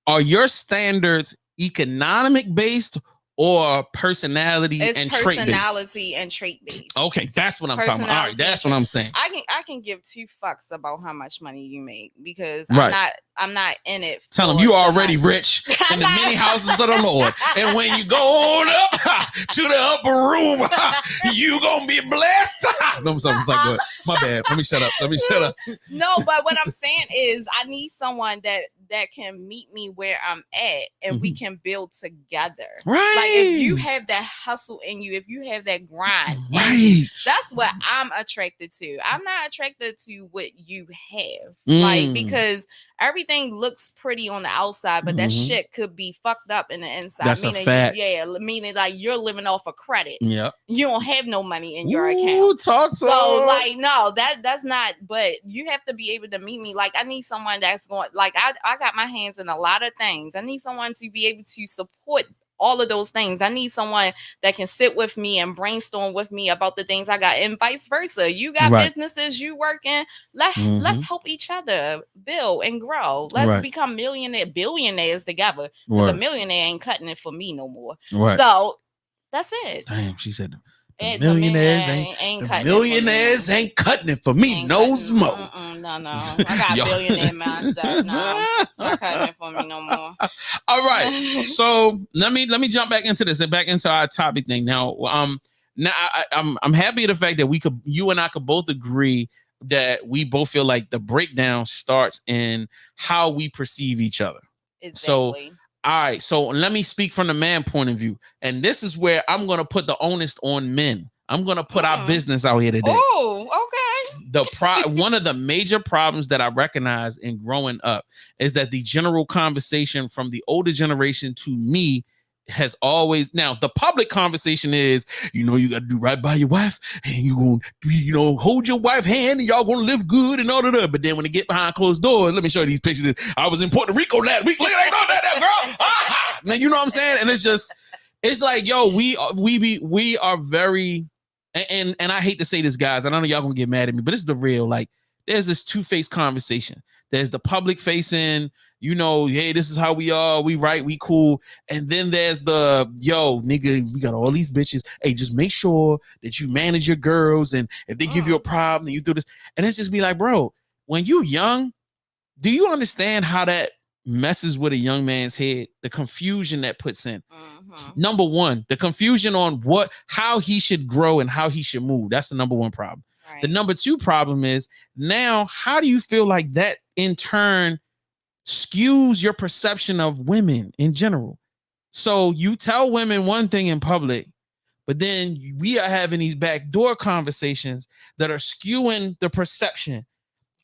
Are your standards economic based or personality and trait based? Personality and trait based. Okay, that's what I'm talking about. All right, that's what I'm saying. I can give 2 fucks about how much money you make because I'm not in it. Tell them you already rich in the many houses of the Lord, and when you go on up to the upper room, you gonna be blessed. No, something's like good. My bad. Let me shut up. No, but what I'm saying is I need someone that can meet me where I'm at and we can build together. Right. Like if you have that hustle in you, if you have that grind, right. That's what I'm attracted to. I'm not attracted to what you have. Like because everything looks pretty on the outside, but that shit could be fucked up in the inside. That's meaning a fact. Meaning like you're living off of credit. Yeah. You don't have no money in your account. So like no, that's not, but you have to be able to meet me. Like I need someone that's going, like I got my hands in a lot of things. I need someone to be able to support all of those things. I need someone that can sit with me and brainstorm with me about the things I got, and vice versa. You got businesses, you working. Let's help each other build and grow. Let's become billionaires together. Because a millionaire ain't cutting it for me no more. So that's it. Damn, she said the millionaires ain't cutting it for me no more. No. I got billionaire mindset. No, it's not cutting it for me no more. All right. So let me jump back into this and back into our topic thing. Now, I'm happy at the fact that you and I could both agree that we both feel like the breakdown starts in how we perceive each other. Exactly. So all right, so let me speak from the man point of view. And this is where I'm going to put the onus on men. I'm going to put our business out here today. Oh, okay. One of the major problems that I recognize in growing up is that the general conversation from the older generation to me has always, now the public conversation is, you got to do right by your wife and you're going to, hold your wife's hand and y'all going to live good and all of that. But then when they get behind closed doors, let me show you these pictures. I was in Puerto Rico last week. Look at that girl. Ah! Now, you know what I'm saying? And it's like, yo, we are very, and I hate to say this, guys, I don't know y'all going to get mad at me, but it's the real, like, there's this two-faced conversation. There's the public facing, hey, this is how we are. We right, we cool. And then there's the, yo, nigga, we got all these bitches. Hey, just make sure that you manage your girls. And if they give you a problem, then you do this. And it's just be like, bro, when you young, do you understand how that messes with a young man's head? The confusion that puts in. Number one, the confusion on how he should grow and how he should move. That's the number one problem. Right. The number two problem is now, how do you feel like that in turn skews your perception of women in general? So you tell women one thing in public, but then we are having these backdoor conversations that are skewing the perception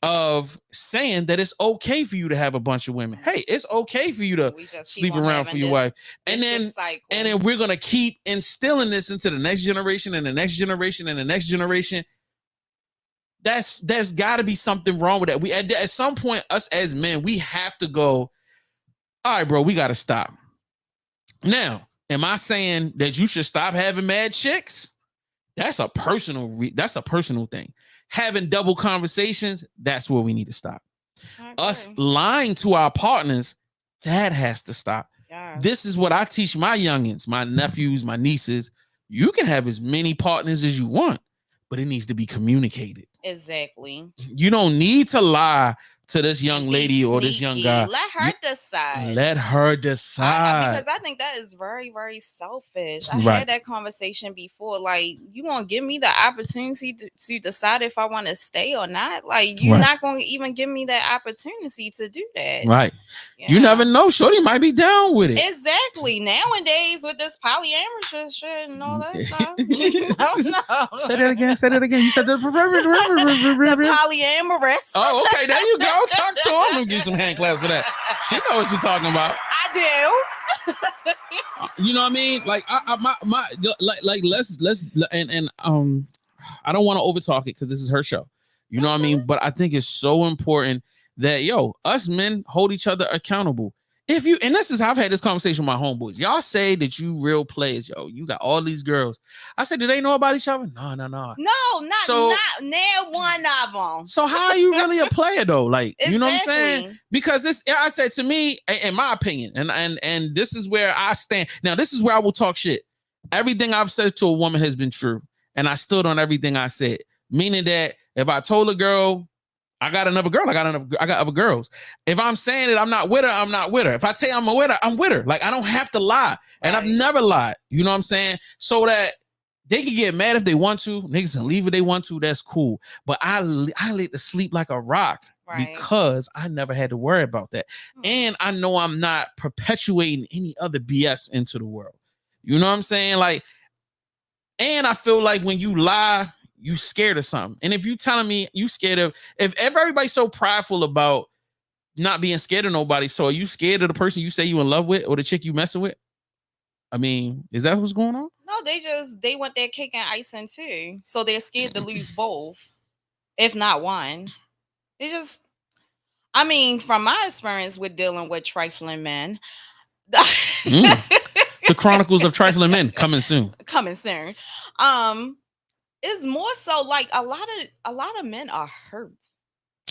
of saying that it's okay for you to have a bunch of women. Hey, it's okay for you to sleep around for your wife. And then we're going to keep instilling this into the next generation and the next generation and the next generation. There's got to be something wrong with that. We at some point, us as men, we have to go, all right, bro, we got to stop. Now, am I saying that you should stop having mad chicks? That's a personal thing. Having double conversations, that's where we need to stop. Okay. Us lying to our partners, that has to stop. Yeah. This is what I teach my youngins, my nephews, my nieces. You can have as many partners as you want, but it needs to be communicated. Exactly. You don't need to lie to this young lady or this young guy. Let her decide. Let her decide. Because I think that is very, very selfish. I had that conversation before. Like, you won't give me the opportunity to decide if I want to stay or not. Like, you're not going to even give me that opportunity to do that. Right. You never know. Shorty might be down with it. Exactly. Nowadays, with this polyamorous shit and all that stuff. No. Say that again. Say that again. You said the polyamorous. Oh, okay. There you go. Talk to him. I'm gonna give you some hand claps for that. She knows what she's talking about. I do. You know what I mean? Like let's and I don't want to overtalk it because this is her show. You know what I mean? But I think it's so important that us men hold each other accountable. If you, and this is how I've had this conversation with my homeboys. Y'all say that you real players, you got all these girls. I said, do they know about each other? No. No, not near one of them. So how are you really a player though? Like, you know what I'm saying? Because I said to me, in my opinion, and this is where I stand. Now, this is where I will talk shit. Everything I've said to a woman has been true. And I stood on everything I said. Meaning that if I told a girl, I got another girl, I got other girls. If I'm saying that I'm not with her, I'm not with her. If I tell you I'm with her, I'm with her. Like, I don't have to lie. And I've never lied. You know what I'm saying? So that they can get mad if they want to. Niggas can leave if they want to. That's cool. But I like to sleep like a rock because I never had to worry about that. And I know I'm not perpetuating any other BS into the world. You know what I'm saying? Like, and I feel like when you lie, you scared of something. And if you telling me you scared of, if everybody's so prideful about not being scared of nobody, so are you scared of the person you say you in love with or the chick you messing with? I mean, is that what's going on? No, they want their cake and icing too. So they're scared to lose both, if not one. I mean, from my experience with dealing with trifling men. The Chronicles of Trifling Men coming soon. It's more so like a lot of men are hurt.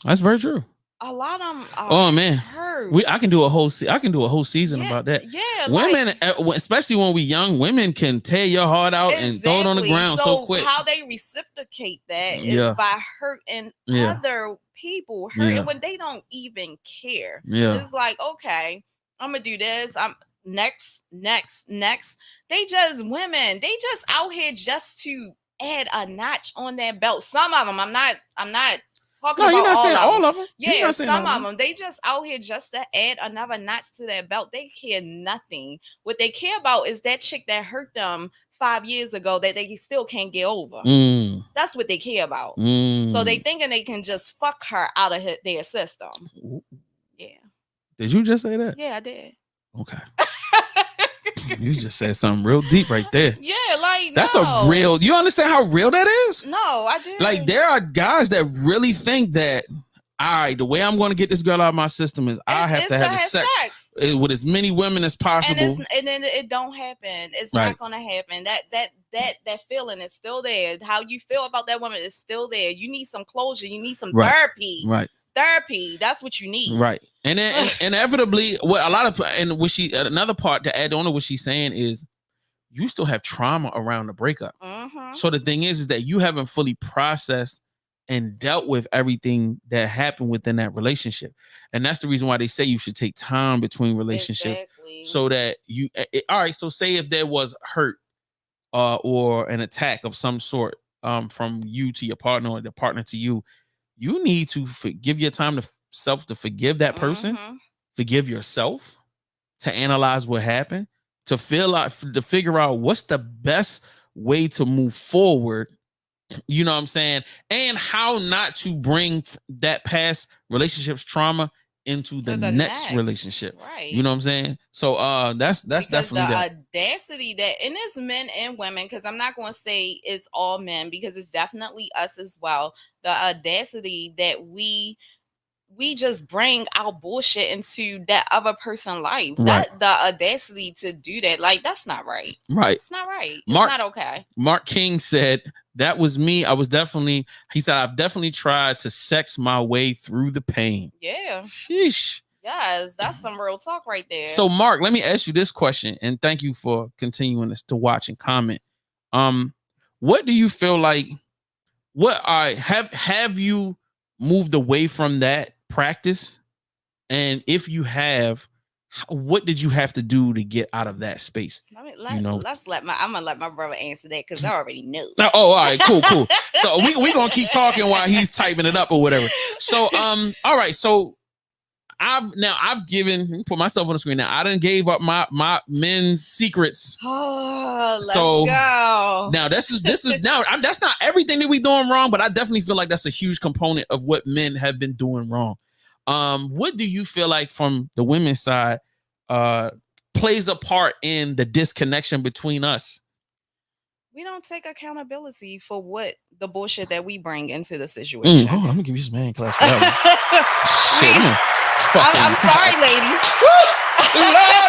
That's very true. A lot of them are hurt. I can do a whole season about that. Yeah, women, especially when we young, women can tear your heart out and throw it on the ground so quick. How they reciprocate that is by hurting other people, when they don't even care. Yeah, it's like, okay, I'm gonna do this. I'm next. They just out here just to add a notch on their belt. Some of them, I'm not talking about. You're not saying all of them. Yeah, some of them, they just out here just to add another notch to their belt. They care nothing. What they care about is that chick that hurt them 5 years ago that they still can't get over. That's what they care about. So they thinking they can just fuck her out of their system. Yeah. Did you just say that? Yeah, I did. Okay. You just said something real deep right there. Yeah, like that's a real. You understand how real that is? No, I do. Like, there are guys that really think that, all right, the way I'm going to get this girl out of my system is I have to have sex with as many women as possible. And then it don't happen. It's not going to happen. That feeling is still there. How you feel about that woman is still there. You need some closure. You need some therapy. Right. Therapy, that's what you need. Right. And then inevitably, what a lot of, and what another part to add on to what she's saying is, you still have trauma around the breakup. So the thing is that you haven't fully processed and dealt with everything that happened within that relationship. And that's the reason why they say you should take time between relationships. So that you, all right, so say if there was hurt or an attack of some sort from you to your partner or the partner to you, you need to give your time to forgive that person, forgive yourself, to analyze what happened, to figure out what's the best way to move forward. You know what I'm saying? And how not to bring that past relationships trauma into the next relationship. Right. You know what I'm saying? So that's definitely the audacity that, and it's men and women, because I'm not going to say it's all men, because it's definitely us as well. The audacity that we just bring our bullshit into that other person's life. That the audacity to do that, like, that's not right. Right. It's not right. It's not okay. Mark King said, that was me. I've definitely tried to sex my way through the pain. Yeah. Sheesh. Yes, that's some real talk right there. So, Mark, let me ask you this question, and thank you for continuing to watch and comment. What do you feel like? Have you moved away from that practice? And if you have, what did you have to do to get out of that space? I'm gonna let my brother answer that because I already know. Oh, all right, cool. So we gonna keep talking while he's typing it up or whatever. So all right, so I've put myself on the screen now. I done gave up my men's secrets. Oh, let's go. Now this is now that's not everything that we doing wrong, but I definitely feel like that's a huge component of what men have been doing wrong. What do you feel like from the women's side plays a part in the disconnection between us? We don't take accountability for what the bullshit that we bring into the situation. I'm gonna give you some hand claps for that. Shit, I'm sorry, ladies.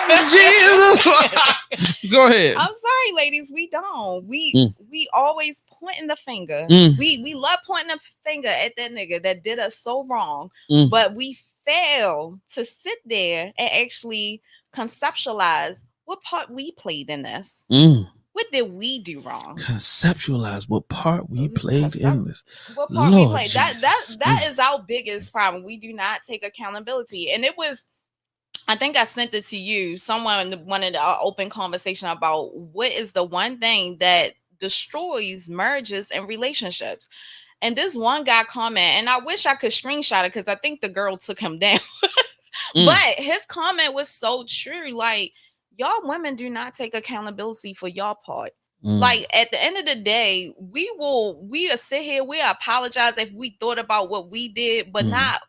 Lord Jesus. Go ahead. I'm sorry, ladies. We don't. We always pointing the finger. We love pointing the finger at that nigga that did us so wrong, but we fail to sit there and actually conceptualize what part we played in this. What did we do wrong? Conceptualize what part we played in this. What part Lord we played. That is our biggest problem. We do not take accountability. And it was, I think I sent it to you. Someone wanted an open conversation about what is the one thing that destroys marriages and relationships. And this one guy comment, and I wish I could screenshot it because I think the girl took him down. But his comment was so true. Like, y'all women do not take accountability for y'all part. Like, at the end of the day, we'll sit here, we apologize if we thought about what we did, but not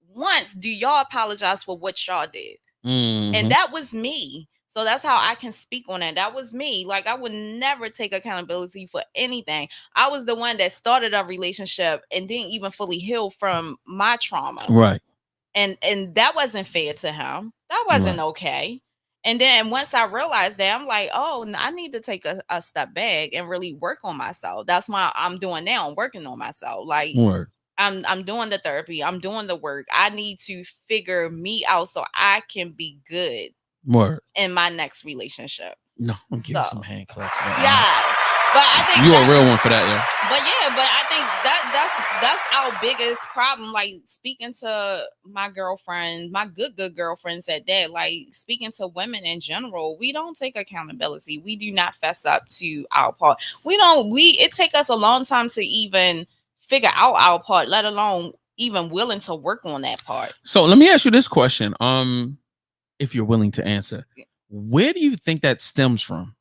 once do y'all apologize for what y'all did. And that was me. So that's how I can speak on it. That was me. Like, I would never take accountability for anything. I was the one that started a relationship and didn't even fully heal from my trauma. Right. And that wasn't fair to him. That wasn't okay. And then once I realized that, I'm like, oh, I need to take a step back and really work on myself. That's what I'm doing now. I'm working on myself. Like, I'm doing the therapy. I'm doing the work. I need to figure me out so I can be good in my next relationship. No, I'm giving you some hand claps. Yeah. But I think you're a real one for that, yeah. But I think that's our biggest problem. Like, speaking to my girlfriend, my good girlfriends at that, like, speaking to women in general, we don't take accountability. We do not fess up to our part. It take us a long time to even figure out our part, let alone even willing to work on that part. So let me ask you this question. If you're willing to answer, where do you think that stems from?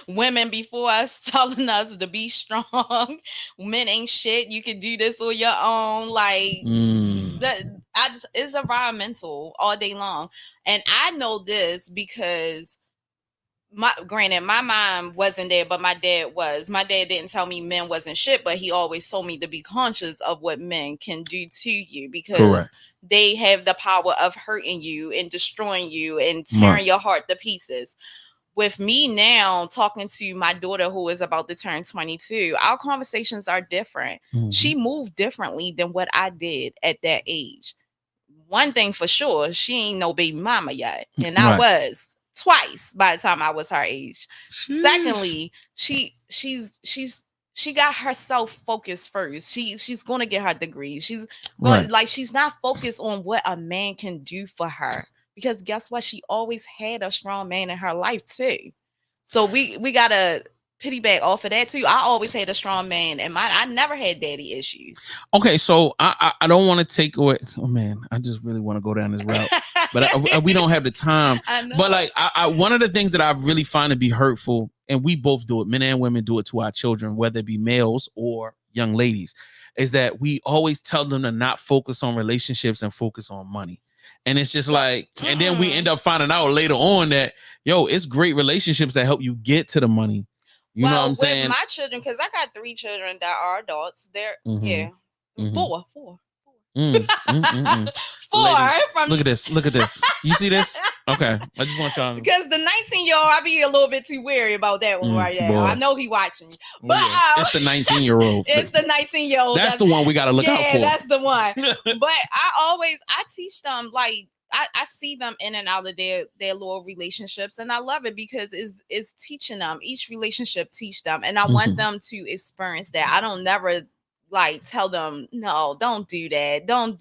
Women before us telling us to be strong. Men ain't shit. You can do this on your own. Like, it's environmental all day long. And I know this because granted, my mom wasn't there, but my dad was. My dad didn't tell me men wasn't shit, but he always told me to be conscious of what men can do to you because they have the power of hurting you and destroying you and tearing your heart to pieces. With me now talking to my daughter who is about to turn 22, our conversations are different. She moved differently than what I did at that age. One thing for sure, she ain't no baby mama yet. And I was twice by the time I was her age. Secondly, she got herself focused first. She's gonna get her degree. She's going she's not focused on what a man can do for her. Because guess what? She always had a strong man in her life too. So we gotta pity back off of that too. I always had a strong man, and I never had daddy issues. Okay, so I don't want to take away. Oh man, I just really want to go down this route, but we don't have the time. I know. But like, I one of the things that I really find to be hurtful, and we both do it, men and women do it to our children, whether it be males or young ladies, is that we always tell them to not focus on relationships and focus on money. And it's just like, and then we end up finding out later on that, it's great relationships that help you get to the money. You know what I'm saying? With my children, because I got 3 children that are adults. They're four. Four. Ladies, look at this. You see this? Okay. I just want y'all. Because the 19-year-old, I be a little bit too wary about that one right now. Boy. I know he watching me. But it's the 19-year-old. It's the 19-year-old. That's the one we got to look out for. Yeah, that's the one. But I teach them, like, I see them in and out of their little relationships, and I love it because it's teaching them. Each relationship teach them, and I want them to experience that. I don't never like tell them, no, don't do that. No,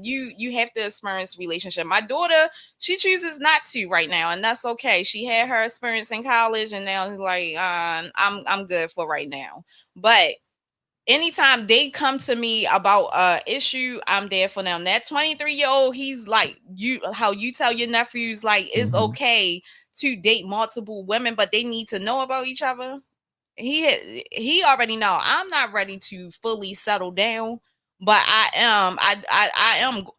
you have to experience relationship. My daughter, she chooses not to right now, and that's okay. She had her experience in college, and now like I'm good for right now. But anytime they come to me about issue, I'm there for them. That 23-year-old, he's like how you tell your nephews like it's okay to date multiple women, but they need to know about each other. He already know I'm not ready to fully settle down, but I am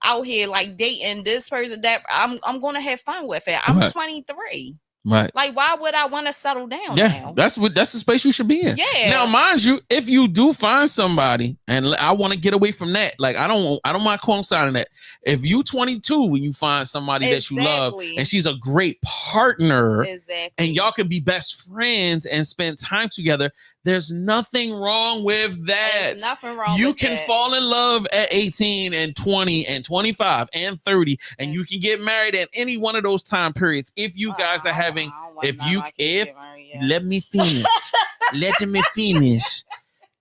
out here like dating this person that I'm gonna have fun with it. I'm 23. Right. Like, why would I want to settle down now? That's the space you should be in. Yeah. Now, mind you, if you do find somebody, and I want to get away from that, like I don't mind co-signing that. If you 22 and you find somebody that you love and she's a great partner, and y'all can be best friends and spend time together, there's nothing wrong with that. There's nothing wrong. You can fall in love at 18 and 20 and 25 and 30, and you can get married at any one of those time periods if you guys are having. Let me finish. Let me finish.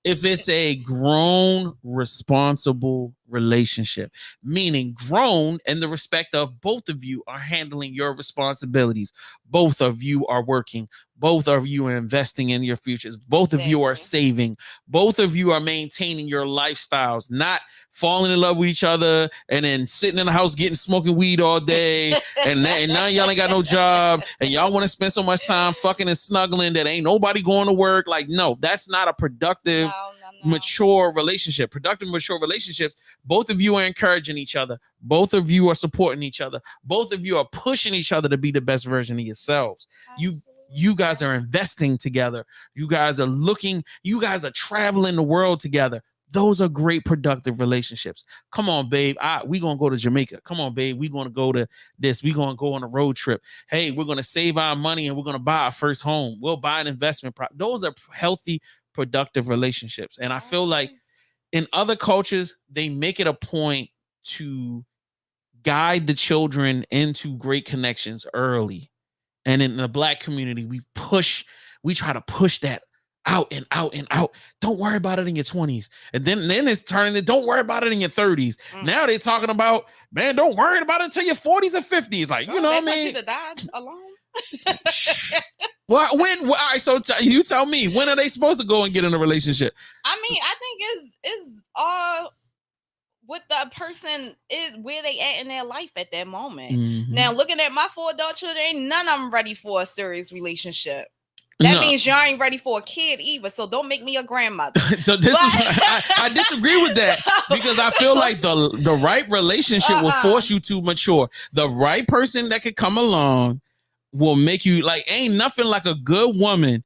If it's a grown, responsible relationship, meaning grown in the respect of both of you are handling your responsibilities, both of you are working, both of you are investing in your futures, both of you are saving, both of you are maintaining your lifestyles, not falling in love with each other and then sitting in the house smoking weed all day and now y'all ain't got no job and y'all want to spend so much time fucking and snuggling that ain't nobody going to work. Like, no, that's not a productive, mature relationship. Productive, mature relationships, both of you are encouraging each other. Both of you are supporting each other. Both of you are pushing each other to be the best version of yourselves. You guys are investing together. You guys are traveling the world together. Those are great productive relationships. Come on, babe. We going to go to Jamaica. Come on, babe. We going to go to this. We going to go on a road trip. Hey, we're going to save our money and we're going to buy our first home. We'll buy an investment. Those are healthy, productive relationships. And I feel like in other cultures, they make it a point to guide the children into great connections early. And in the Black community, we try to push that out and out and out. Don't worry about it in your 20s. And then it's turning to don't worry about it in your 30s. Now they're talking about, man, don't worry about it until your 40s or 50s. Like, you know what I mean? You to die alone. Well, all right, so you tell me, when are they supposed to go and get in a relationship? I mean, I think it's all what the person is, where they at in their life at that moment. Now, looking at my 4 adult children, ain't none of them ready for a serious relationship. That means y'all ain't ready for a kid either. So don't make me a grandmother. So I disagree with that because I feel like the right relationship will force you to mature. The right person that could come along will make you like, ain't nothing like a good woman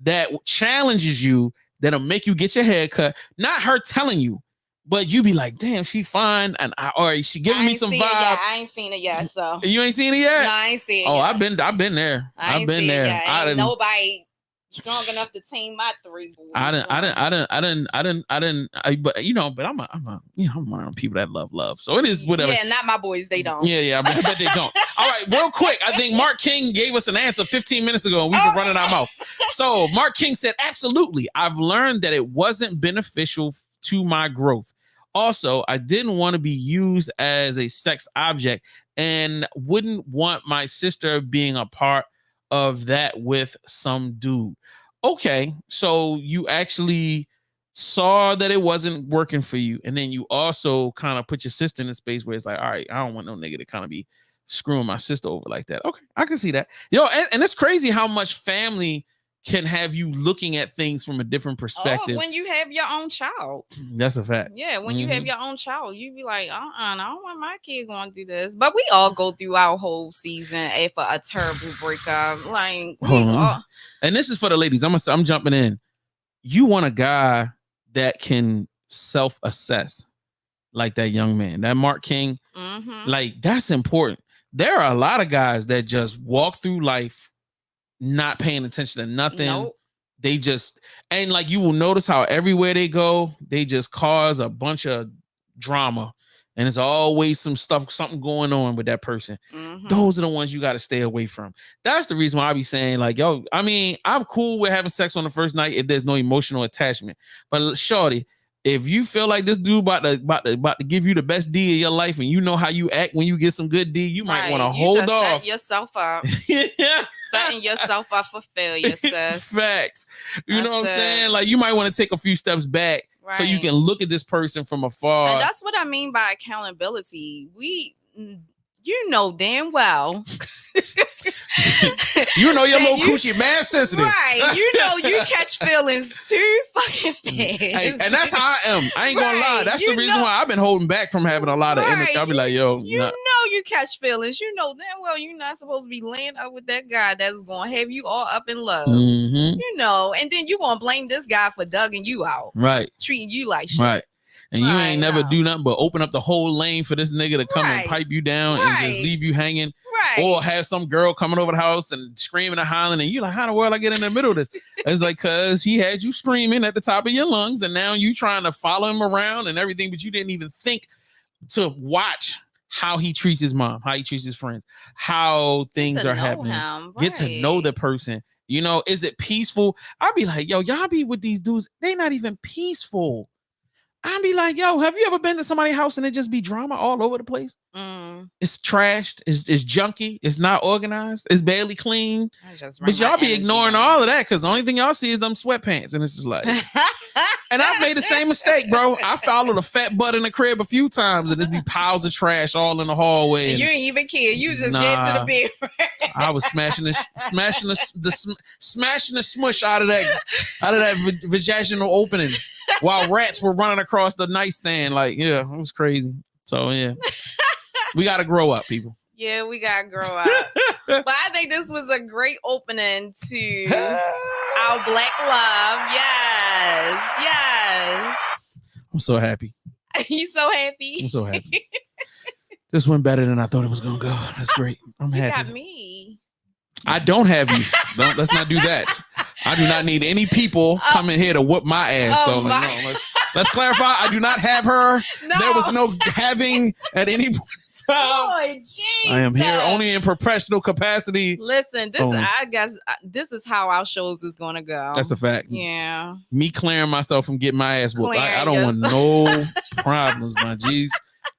that challenges you, that'll make you get your hair cut. Not her telling you, but you be like, damn, she fine, or she giving me some vibe. I ain't seen it yet, so you ain't seen it yet. No, I ain't seen it. Oh, yet. I've been there. I've been there. Ain't nobody strong enough to tame my 3 boys. But I'm around people that love. So it is whatever. Yeah, not my boys. They don't. Yeah, I bet they don't. All right, real quick. I think Mark King gave us an answer 15 minutes ago, and we've been running our mouth. So Mark King said, absolutely. I've learned that it wasn't beneficial to my growth. Also, I didn't want to be used as a sex object and wouldn't want my sister being a part of that with some dude. Okay, so you actually saw that it wasn't working for you, and then you also kind of put your sister in a space where it's like, all right, I don't want no nigga to kind of be screwing my sister over like that. Okay, I can see that. And it's crazy how much family can have you looking at things from a different perspective. When you have your own child. That's a fact. Yeah, when you have your own child, you be like, I don't want my kid going to do this. But we all go through our whole season after a terrible breakup. Like, and this is for the ladies. I'm jumping in. You want a guy that can self-assess like that young man, that Mark King. Like, that's important. There are a lot of guys that just walk through life not paying attention to nothing. Nope. They just, and like you will notice how everywhere they go, they just cause a bunch of drama. And it's always something going on with that person. Those are the ones you got to stay away from. That's the reason why I be saying, like, I'm cool with having sex on the first night if there's no emotional attachment. But shorty, if you feel like this dude about to give you the best D of your life, and you know how you act when you get some good D, you might want to hold off. Set yourself up. Yeah. Setting yourself up for failure, sis. Facts. You know what I'm saying? Like, you might want to take a few steps back so you can look at this person from afar. And that's what I mean by accountability. You know damn well. You know your little coochie mad sensitive. Right. You know you catch feelings too fucking fast. Hey, and that's how I am. I ain't gonna lie. That's the reason why I've been holding back from having a lot of energy. I'll be like, yo. You know you catch feelings. You know damn well you're not supposed to be laying up with that guy that's gonna have you all up in love. Mm-hmm. You know, and then you gonna blame this guy for dugging you out. Right. Treating you like shit. Right. And you ain't never do nothing but open up the whole lane for this nigga to come and pipe you down and just leave you hanging. Right. Or have some girl coming over the house and screaming and hollering, and you like, how in the world I get in the middle of this? It's like, cause he had you screaming at the top of your lungs, and now you trying to follow him around and everything, but you didn't even think to watch how he treats his mom, how he treats his friends, how things are happening. Get to know the person. You know, is it peaceful? I'll be like, yo, y'all be with these dudes, they not even peaceful. I'd be like, yo, have you ever been to somebody's house and it just be drama all over the place? It's trashed, it's junky, it's not organized, it's barely clean. But y'all be ignoring all of that because the only thing y'all see is them sweatpants. And it's just like, and I've made the same mistake, bro. I followed a fat butt in the crib a few times and there's be piles of trash all in the hallway. And you ain't even care. You just get to the bed. I was smashing the smush out of that vaginal opening. While rats were running across the nightstand, like, yeah, it was crazy. So yeah, we gotta grow up, people. Yeah, we gotta grow up. But I think this was a great opening to our Black love. Yes. I'm so happy. You so happy? I'm so happy. This went better than I thought it was gonna go. That's great. I'm happy. You got me. I don't have you. Let's not do that. I do not need any people coming here to whoop my ass. So let's clarify. I do not have her. No. There was no having at any point in time. Boy, I am here only in professional capacity. Listen, I guess this is how our shows is gonna go. That's a fact. Yeah. Me clearing myself from getting my ass whooped. I don't want no problems, my G's.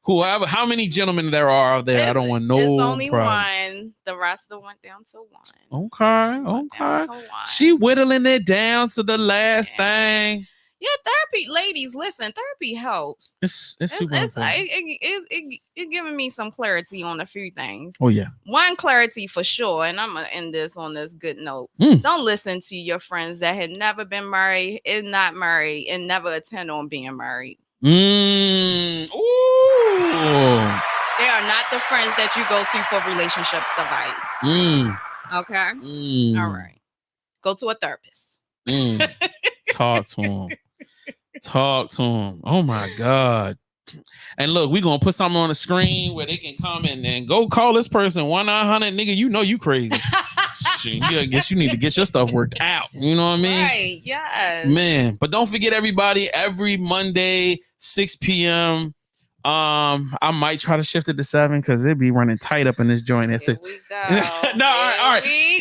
Whoever, how many gentlemen there are out there, I don't want no There's only problem. One. The rest of went down to one. Okay. She whittling it down to the last thing. Yeah, therapy, ladies, listen, therapy helps. It's super important. It giving me some clarity on a few things. Oh, yeah. One clarity for sure, and I'm going to end this on this good note. Don't listen to your friends that had never been married, is not married, and never intend on being married. Ooh. They are not the friends that you go to for relationship advice. Okay? All right. Go to a therapist. Talk to him. Oh my God. And look, we're gonna put something on the screen where they can come and go call this person 1-900 nigga. You know you crazy. I guess you need to get your stuff worked out. You know what I mean? Right, yes. Man, but don't forget, everybody, every Monday, 6 p.m. I might try to shift it to 7 because it'd be running tight up in this joint at 6. We go. No, all right. 6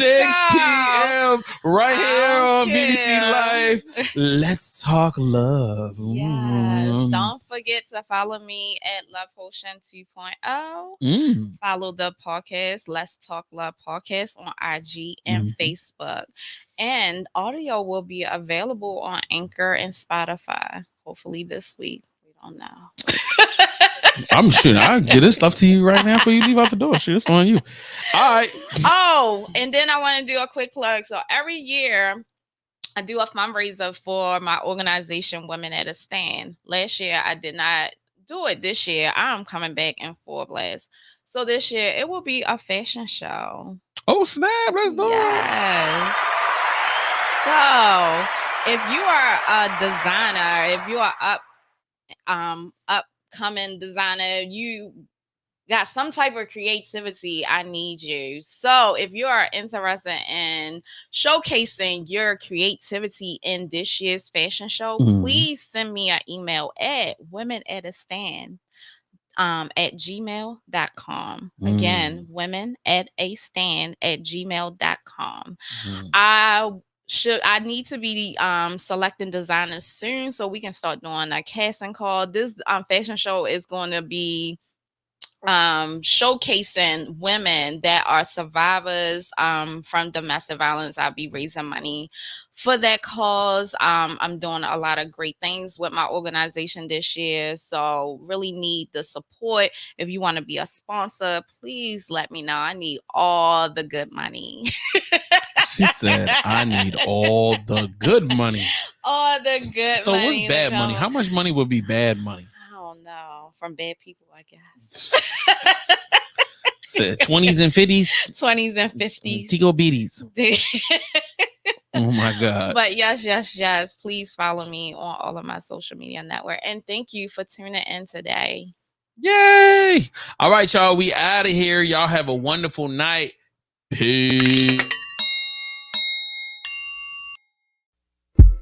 p.m. right here on BBC Live. Let's talk love. Yes. Don't forget to follow me at Love Potion 2.0. Follow the podcast, Let's Talk Love Podcast, on IG and Facebook. And audio will be available on Anchor and Spotify, hopefully this week. We don't know. I'm sure I'll get this stuff to you right now before you leave out the door. Shit, it's on you. All right. Oh, and then I want to do a quick plug. So every year I do a fundraiser for my organization, Women at a Stand. Last year I did not do it. This year I'm coming back in full blast. So this year it will be a fashion show. Oh snap! Let's do it. So if you are a designer, if you are upcoming designer, you got some type of creativity, I need you. So if you are interested in showcasing your creativity in this year's fashion show, please send me an email at womenatastand at gmail.com. Again, women at a stand at gmail.com. I I need to be selecting designers soon so we can start doing a casting call. This fashion show is going to be showcasing women that are survivors from domestic violence. I'll be raising money for that cause. I'm doing a lot of great things with my organization this year, so really need the support. If you want to be a sponsor, please let me know. I need all the good money. She said, I need all the good money. All the good so money. So what's bad money? How much money would be bad money? I don't know. From bad people, I guess. So 20s and 50s? 20s and 50s. Tico beaties. Oh my God. But yes. Please follow me on all of my social media network. And thank you for tuning in today. Yay. All right, y'all. We out of here. Y'all have a wonderful night. Peace.